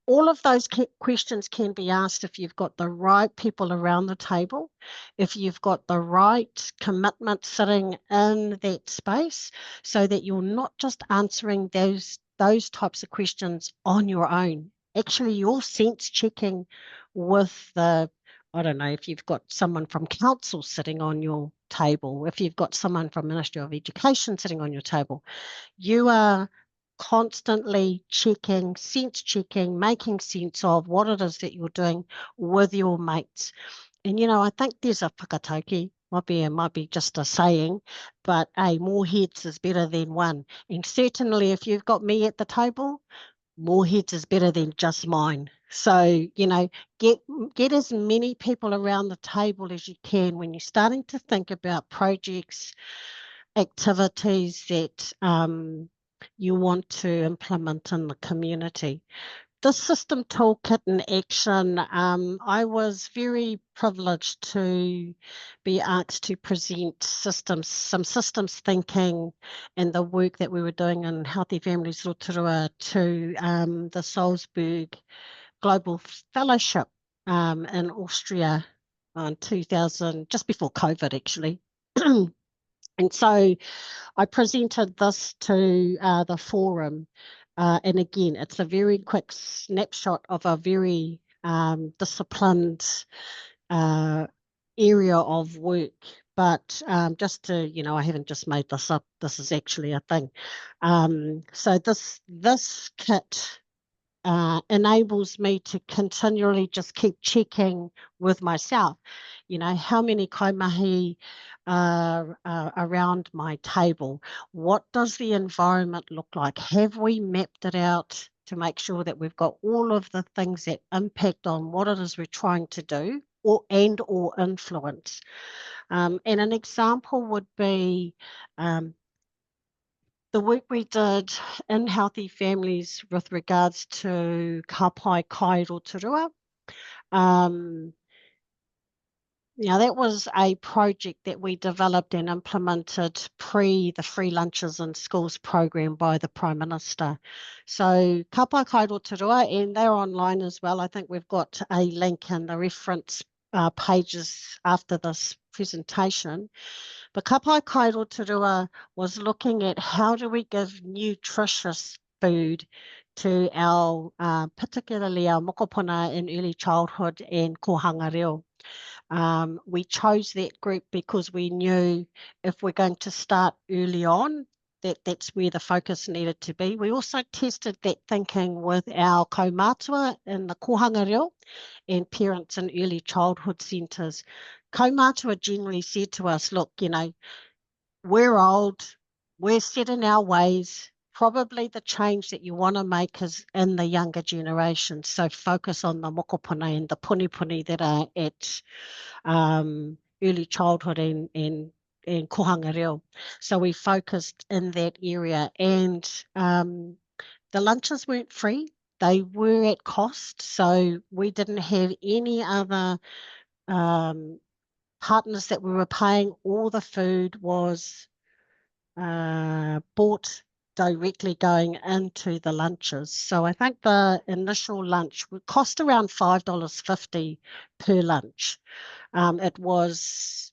All of those questions can be asked if you've got the right people around the table, if you've got the right commitment sitting in that space, so that you're not just answering those types of questions on your own. actually you're sense checking with the, I don't know, if you've got someone from council sitting on your table, if you've got someone from Ministry of Education sitting on your table, you are constantly checking, sense checking, making sense of what it is that you're doing with your mates. And, I think there's a whakatauki, it might be just a saying, but more heads is better than one. And certainly if you've got me at the table, more heads is better than just mine. So, get get as many people around the table as you can when you're starting to think about projects, activities that you want to implement in the community. The system toolkit in action, I was very privileged to be asked to present some systems thinking and the work that we were doing in Healthy Families Rotorua to the Salzburg Global Fellowship in Austria in 2000, just before COVID actually. And so I presented this to the forum, and again, it's a very quick snapshot of a very disciplined uh, area of work. But just to, I haven't just made this up. This is actually a thing. So this kit enables me to continually just keep checking with myself, how many kaimahi are around my table? What does the environment look like? Have we mapped it out to make sure that we've got all of the things that impact on what it is we're trying to do or influence? And an example would be the work we did in Healthy Families with regards to ka pai kai rotorua. Um, that was a project that we developed and implemented pre the free lunches in schools program by the Prime Minister. So ka pai kai rotorua, and they're online as well. I think we've got a link in the reference pages after this presentation. But Ka Pai Kai Rotorua was looking at how do we give nutritious food to our, particularly our mokopuna in early childhood and kohanga reo. We chose that group because we knew if we're going to start early on, that's where the focus needed to be. We also tested that thinking with our kaumātua in the kohanga reo and parents in early childhood centres. Kaumātua generally said to us, look, we're old, we're set in our ways. Probably the change that you want to make is in the younger generation. So focus on the mokopuna and the punipuni that are at early childhood and kohanga reo. So we focused in that area, and the lunches weren't free. They were at cost. So we didn't have any other partners that we were paying. All the food was bought directly going into the lunches. So I think the initial lunch would cost around $5.50 per lunch. It was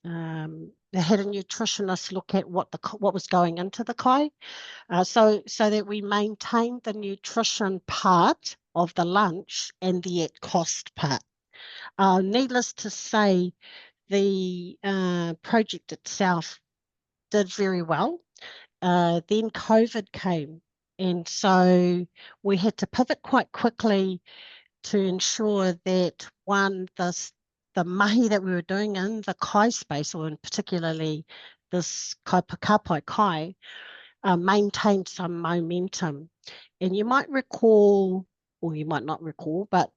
they had a nutritionist look at what was going into the kai, so that we maintained the nutrition part of the lunch and the at cost part. Needless to say, the project itself did very well. Then COVID came, and so we had to pivot quite quickly to ensure that the mahi that we were doing in the kai space, or in particularly this kapai kai, maintained some momentum. And you might recall, or you might not recall, but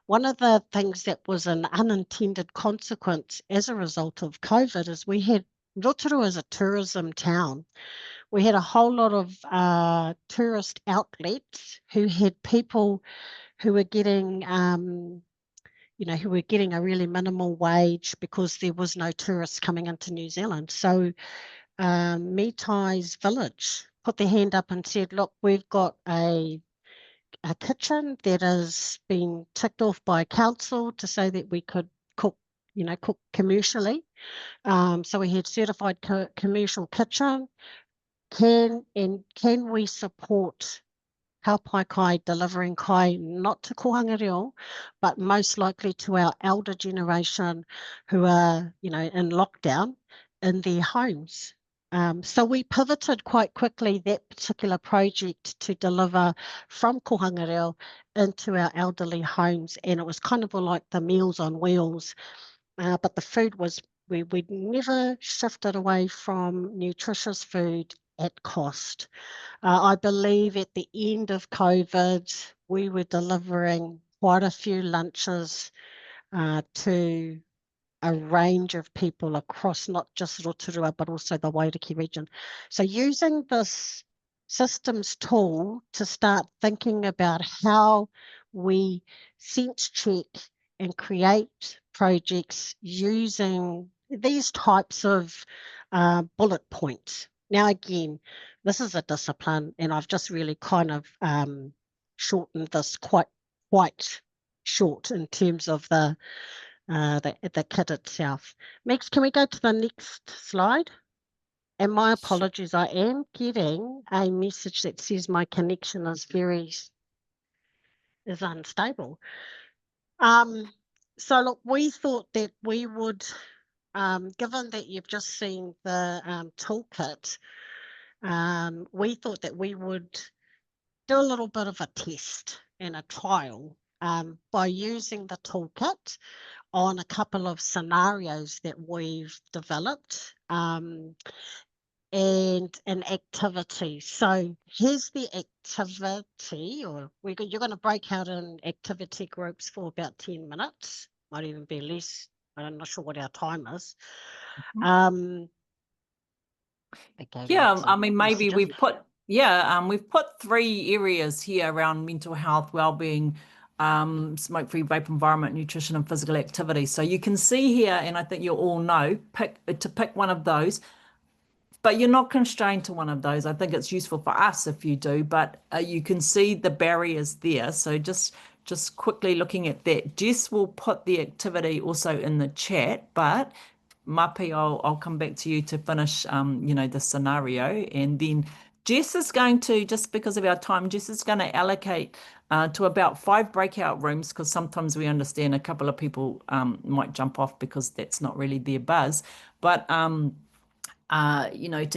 one of the things that was an unintended consequence as a result of COVID is we had Rotorua as a tourism town. We had a whole lot of tourist outlets who had people who were getting, who were getting a really minimal wage because there was no tourists coming into New Zealand. So Mitai's village put their hand up and said, look, we've got a kitchen that has been ticked off by council to say that we could cook, cook commercially. So we had certified commercial kitchen. Can we support Haupai kai, delivering kai not to kohanga reo, but most likely to our elder generation who are, in lockdown in their homes. So we pivoted quite quickly that particular project to deliver from kohanga reo into our elderly homes, and it was kind of like the Meals on Wheels, but the food was we never shifted away from nutritious food at cost. I believe at the end of COVID, we were delivering quite a few lunches to a range of people across not just Rotorua, but also the Wairiki region. So using this systems tool to start thinking about how we sense check and create projects using these types of bullet points. Now, again, this is a discipline, and I've just really kind of shortened this quite short in terms of the kit itself. Megs, can we go to the next slide? And my apologies, I am getting a message that says my connection is unstable. So look, we thought that we would, given that you've just seen the toolkit, we thought that we would do a little bit of a test and a trial by using the toolkit on a couple of scenarios that we've developed and an activity. So here's the activity, or you're going to break out in activity groups for about 10 minutes, might even be less. I'm not sure what our time is. Um, okay, Yeah, lots I of mean, maybe messages. we've put three areas here around mental health, well-being, smoke-free vape environment, nutrition, and physical activity. So you can see here, and I think you all know, pick one of those, but you're not constrained to one of those. I think it's useful for us if you do, but you can see the barriers there. So just quickly looking at that, Jess will put the activity also in the chat, but Mapi, I'll come back to you to finish, the scenario, and then Jess is going to, just because of our time, Jess is going to allocate to about 5 breakout rooms because sometimes we understand a couple of people might jump off because that's not really their buzz, but to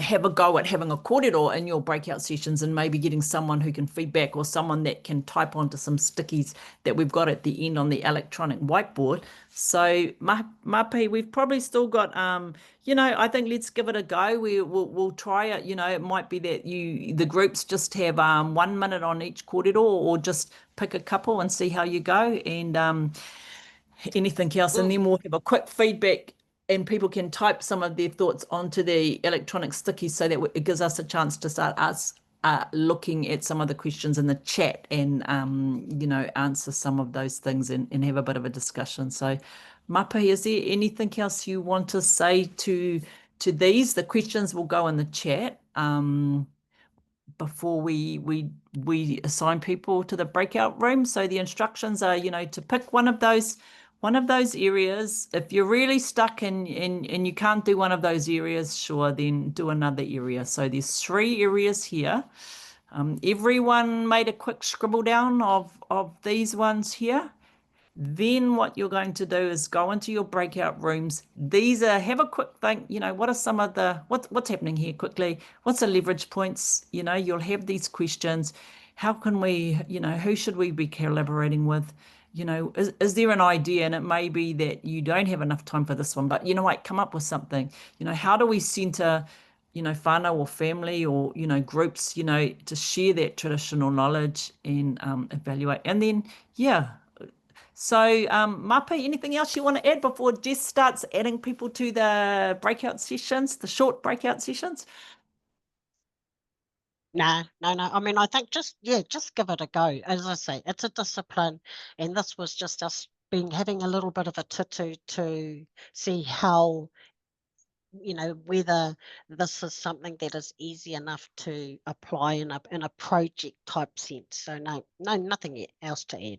have a go at having a kōrero in your breakout sessions and maybe getting someone who can feedback or someone that can type onto some stickies that we've got at the end on the electronic whiteboard. So, Mapi, we've probably still got, I think let's give it a go. We'll try it. It might be that the groups just have 1 minute on each kōrero or just pick a couple and see how you go. And anything else, and Mm. then we'll have a quick feedback and people can type some of their thoughts onto the electronic stickies so that it gives us a chance to start us looking at some of the questions in the chat and answer some of those things and have a bit of a discussion. So Mapi, is there anything else you want to say to these? The questions will go in the chat. Before we assign people to the breakout room. So the instructions are, to pick one of those areas. If you're really stuck and you can't do one of those areas, sure, then do another area. So there's 3 areas here. Everyone made a quick scribble down of these ones here. Then what you're going to do is go into your breakout rooms. Have a quick think, what are some of what's happening here quickly? What's the leverage points? You'll have these questions. How can we, who should we be collaborating with? Is there an idea? And it may be that you don't have enough time for this one, but what, come up with something. How do we center, whānau or family or, groups, to share that traditional knowledge and evaluate. And then, yeah. So, Mapi, anything else you want to add before Jess starts adding people to the breakout sessions, the short breakout sessions? No, no, no. I mean, I think just give it a go. As I say, it's a discipline, and this was just us having a little bit of a tutu to see how, whether this is something that is easy enough to apply in a project type sense. So no, nothing else to add.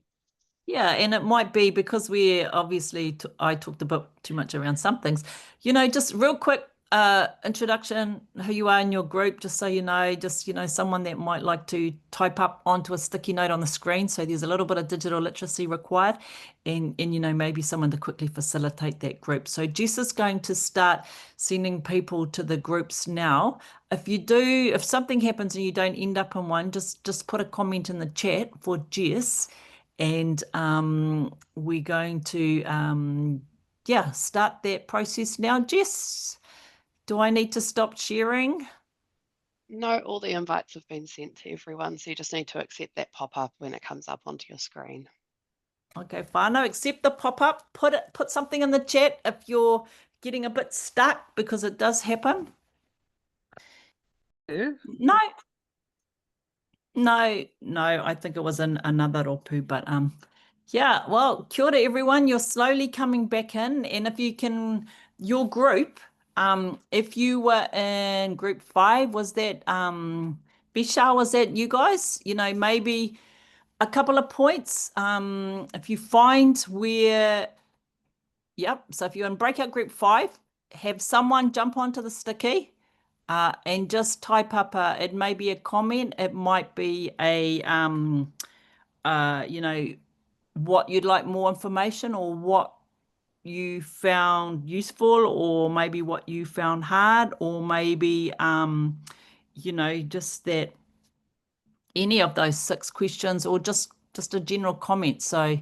Yeah, and it might be because I talked a bit too much around some things. Just real quick, introduction, who you are in your group, just so you know, just, someone that might like to type up onto a sticky note on the screen. So there's a little bit of digital literacy required and maybe someone to quickly facilitate that group. So Jess is going to start sending people to the groups now. If something happens and you don't end up in one, just put a comment in the chat for Jess and we're going to start that process now. Jess, do I need to stop sharing? No, all the invites have been sent to everyone, so you just need to accept that pop-up when it comes up onto your screen. Okay, Whānau, accept the pop-up. Put something in the chat if you're getting a bit stuck because it does happen. Yeah. No, no, I think it was another Ropu, but yeah, well, kia ora everyone. You're slowly coming back in, and if you can, your group, if you were in group 5, was that Bisha, was that you guys? Maybe a couple of points. If you find where, yep, so if you're in breakout group 5, have someone jump onto the sticky and just type up it may be a comment, it might be a what you'd like more information or what you found useful or maybe what you found hard or maybe just that any of those 6 questions or just a general comment. So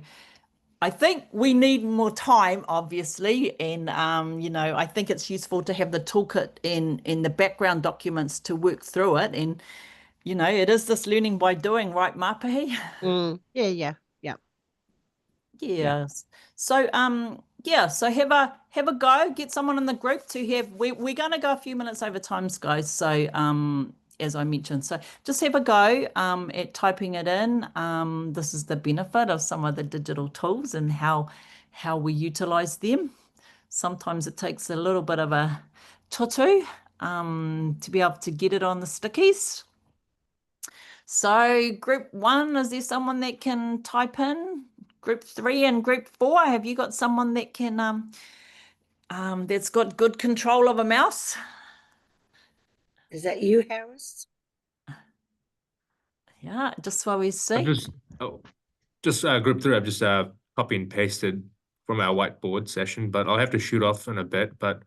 I think we need more time, obviously, and I think it's useful to have the toolkit in the background documents to work through it. And it is this learning by doing, right, Mapahi? Yeah, yeah, yeah, yeah. Yes. So so have a go, get someone in the group to have we're gonna go a few minutes over times, guys. So as I mentioned, so just have a go at typing it in. This is the benefit of some of the digital tools and how we utilize them. Sometimes it takes a little bit of a tutu to be able to get it on the stickies. So group 1, is there someone that can type in? Group 3 and group 4, have you got someone that can that's got good control of a mouse? Is that you, Harris? Yeah, just while we I've see. just group 3. I've just copy and pasted from our whiteboard session, but I'll have to shoot off in a bit. But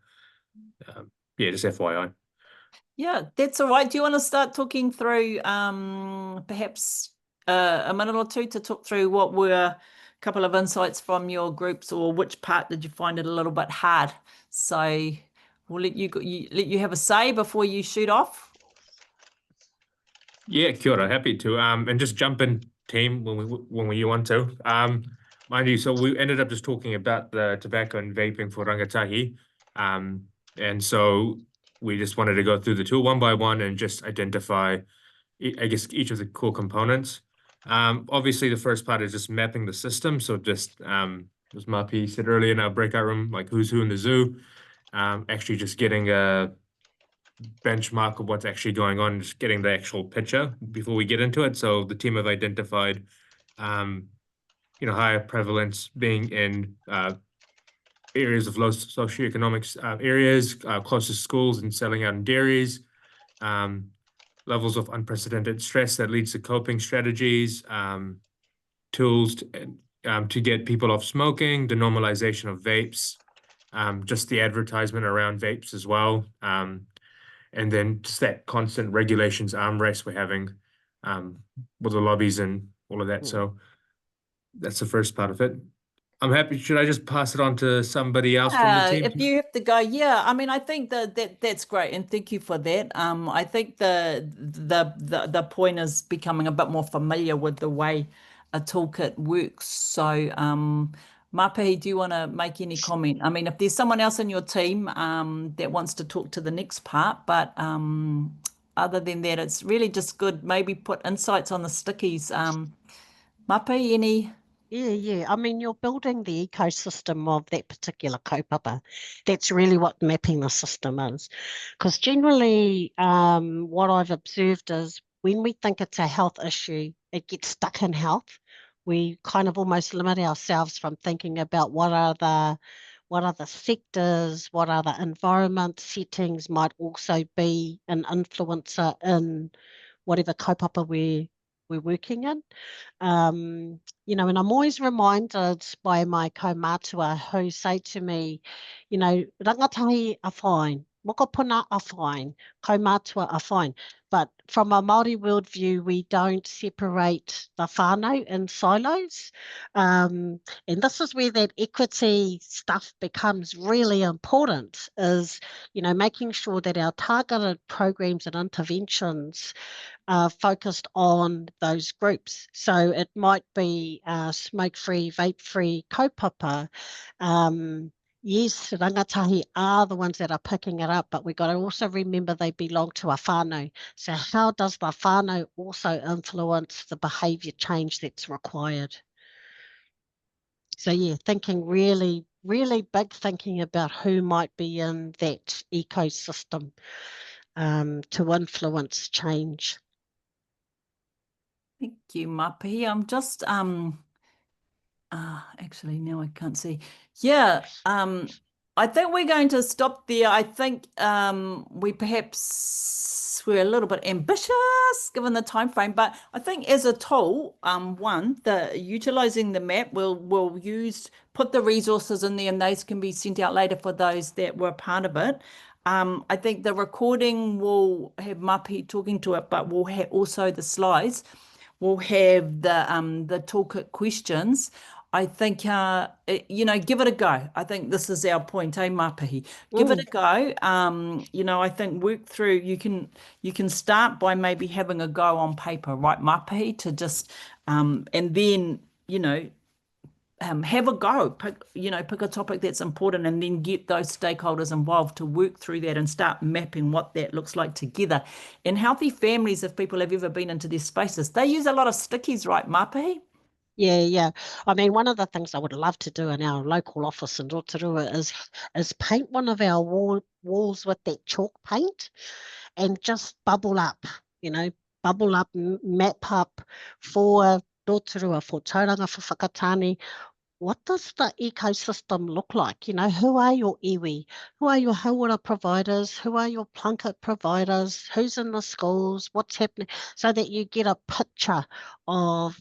yeah, just FYI. Yeah, that's all right. Do you want to start talking through perhaps a minute or two to talk through what were a couple of insights from your groups or which part did you find it a little bit hard? So we'll let you have a say before you shoot off. Yeah, kia ora, happy to. And just jump in, team, when we want to. Mind you, so we ended up just talking about the tobacco and vaping for rangatahi. And so we just wanted to go through the tool one by one and just identify, I guess, each of the core components. Obviously, the first part is just mapping the system. So just, as Mapi said earlier in our breakout room, like who's who in the zoo, actually just getting a benchmark of what's actually going on, just getting the actual picture before we get into it. So the team have identified, higher prevalence being in areas of low socioeconomic areas, close to schools and selling out in dairies, levels of unprecedented stress that leads to coping strategies, tools to get people off smoking, the normalization of vapes, just the advertisement around vapes as well. And then just that constant regulations arm race we're having with the lobbies and all of that. So that's the first part of it. I'm happy. Should I just pass it on to somebody else from the team? If you have to go, yeah. I mean, I think that's great, and thank you for that. I think the point is becoming a bit more familiar with the way a toolkit works. So, Mapi, do you want to make any comment? I mean, if there's someone else in your team that wants to talk to the next part, but other than that, it's really just good. Maybe put insights on the stickies. Mapi, any? Yeah, yeah. I mean, you're building the ecosystem of that particular kaupapa. That's really what mapping the system is. Because generally, what I've observed is when we think it's a health issue, it gets stuck in health. We kind of almost limit ourselves from thinking about what other sectors, what other environment settings might also be an influencer in whatever kaupapa we're working in. You know, and I'm always reminded by my kaumātua who say to me, you know, rangatahi are fine, mokopuna are fine, kaumātua are fine. But from a Māori worldview, we don't separate the whānau in silos. And this is where that equity stuff becomes really important, is, you know, making sure that our targeted programs and interventions are focused on those groups. So it might be smoke-free, vape-free kaupapa. Yes, rangatahi are the ones that are picking it up, but we've got to also remember they belong to a whānau. So how does the whānau also influence the behaviour change that's required? So yeah, thinking really, really big thinking about who might be in that ecosystem to influence change. Thank you, Mapi. I'm just actually now I can't see. Yeah, I think we're going to stop there. I think we're a little bit ambitious given the time frame, but I think as a tool, the utilizing the map, we'll put the resources in there, and those can be sent out later for those that were part of it. I think the recording will have Mapi talking to it, but we'll have also the slides. We'll have the toolkit questions. I think, you know, give it a go. I think this is our point, Mapihi? Give it a go. You know, I think work through, you can start by maybe having a go on paper, right, Mapihi, to just, and then, you know, have a go, pick a topic that's important, and then get those stakeholders involved to work through that and start mapping what that looks like together. In healthy families, if people have ever been into their spaces, they use a lot of stickies, right, Mapi? Yeah. I mean, one of the things I would love to do in our local office in Rotorua is paint one of our walls with that chalk paint and just bubble up, you know, map up for Rotorua, for Tauranga, for Whakatane. What does the ecosystem look like? You know, who are your iwi? Who are your hauora providers? Who are your plunket providers? Who's in the schools? What's happening? So that you get a picture of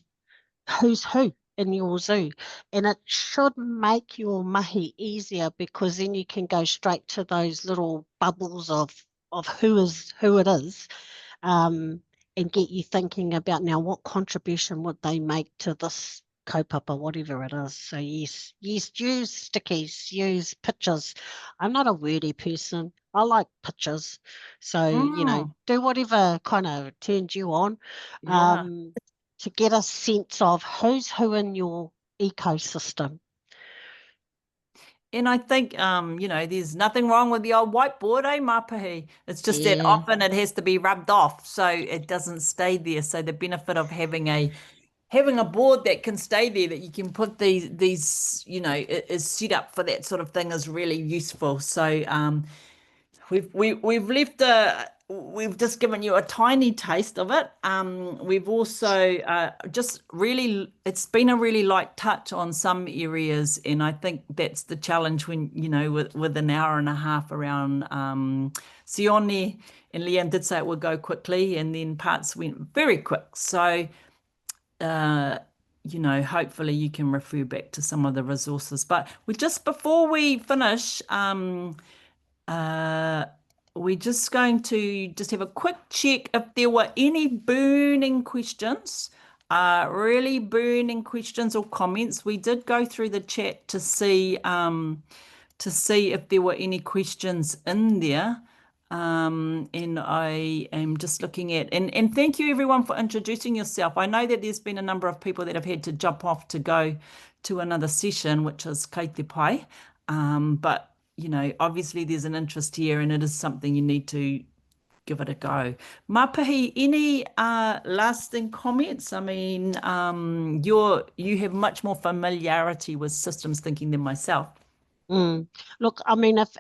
who's who in your zoo. And it should make your mahi easier, because then you can go straight to those little bubbles of who it is, and get you thinking about, now, what contribution would they make to this kaupapa, whatever it is. So yes, use stickies, use pictures. I'm not a wordy person. I like pictures. So, you know, do whatever kind of turns you on. Yeah. To get a sense of who's who in your ecosystem. And I think, you know, there's nothing wrong with the old whiteboard, Mapihi? It's just that Yeah. often it has to be rubbed off so it doesn't stay there. So the benefit of having a board that can stay there, that you can put these, you know, is set up for that sort of thing, is really useful. So we've just given you a tiny taste of it. We've also it's been a really light touch on some areas, and I think that's the challenge when, you know, with an hour and a half around Sione, and Leanne did say it would go quickly, and then parts went very quick. So you know, hopefully you can refer back to some of the resources. But before we finish, we're just going to have a quick check if there were any burning questions, really burning questions or comments. We did go through the chat to see if there were any questions in there. And I am just looking at, and thank you everyone for introducing yourself. I know that there's been a number of people that have had to jump off to go to another session, which is kei te pai. But you know, obviously there's an interest here, and it is something you need to give it a go. Mapihi, any lasting comments? I mean, you have much more familiarity with systems thinking than myself. Look, I mean, if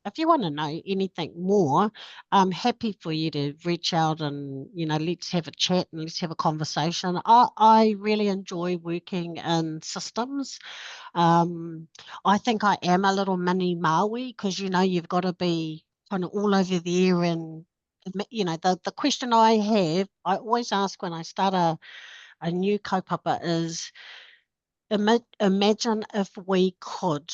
if you want to know anything more, I'm happy for you to reach out and, let's have a chat and let's have a conversation. I really enjoy working in systems. I think I am a little mini Maui because, you've got to be kind of all over there. And, the question I have, I always ask when I start a new kaupapa is, imagine if we could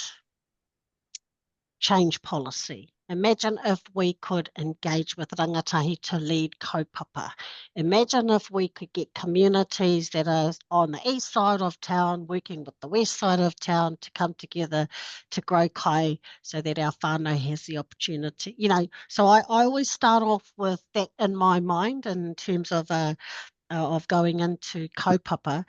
change policy. Imagine if we could engage with rangatahi to lead kaupapa. Imagine if we could get communities that are on the east side of town working with the west side of town to come together to grow kai so that our whānau has the opportunity. So I always start off with that in my mind in terms of going into kaupapa,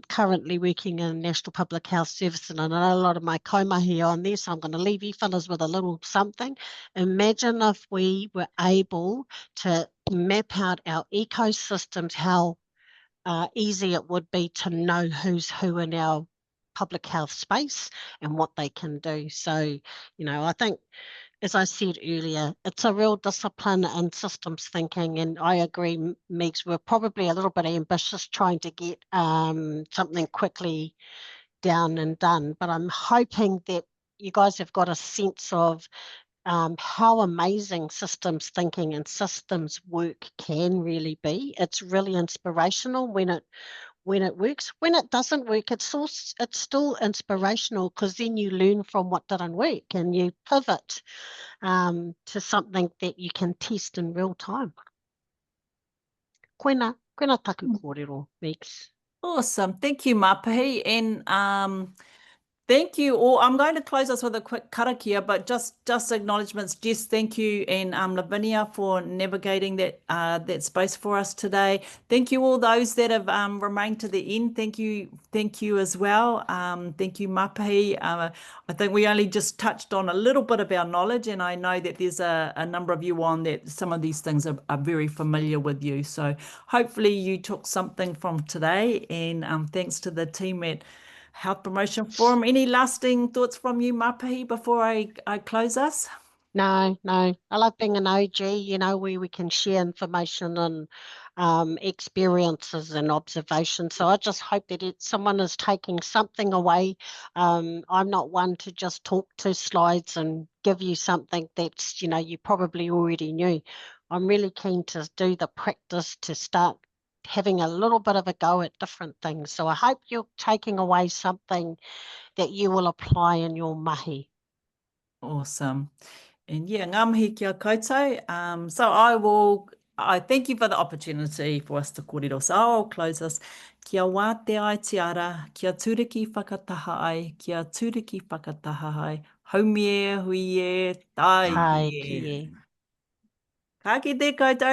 currently working in National Public Health Service, and I know a lot of my kaumahi on there, so I'm going to leave you fellas with a little something. Imagine if we were able to map out our ecosystems, how easy it would be to know who's who in our public health space and what they can do. So, I think, as I said earlier, it's a real discipline and systems thinking, and I agree, Megs, we're probably a little bit ambitious trying to get something quickly down and done, but I'm hoping that you guys have got a sense of how amazing systems thinking and systems work can really be. It's really inspirational when it works. When it doesn't work, it's still inspirational because then you learn from what didn't work and you pivot to something that you can test in real time. Koina taku kōrero, Megs. Awesome. Thank you, Mapihi. And thank you all. I'm going to close us with a quick karakia, but just acknowledgements. Jess, thank you, and Lavinia for navigating that space for us today. Thank you all those that have remained to the end. Thank you as well. Thank you, Mapihi. I think we only just touched on a little bit of our knowledge, and I know that there's a number of you on that some of these things are very familiar with you. So hopefully you took something from today, and thanks to the team at Health Promotion Forum. Any lasting thoughts from you, Mapihi, before I close us? No. I love being an OG, where we can share information and experiences and observations. So I just hope that someone is taking something away. I'm not one to just talk to slides and give you something that's, you probably already knew. I'm really keen to do the practice to start having a little bit of a go at different things. So I hope you're taking away something that you will apply in your mahi. Awesome. And yeah, ngā mihi kia koutou. So I thank you for the opportunity for us to kōrero. So I'll close us. Kia wā te ai te ara, kia tūriki whakataha ai, kia tūriki whakataha ai. Haumie, hui e, tai Tai ki ki e. e. Ka kite koutou.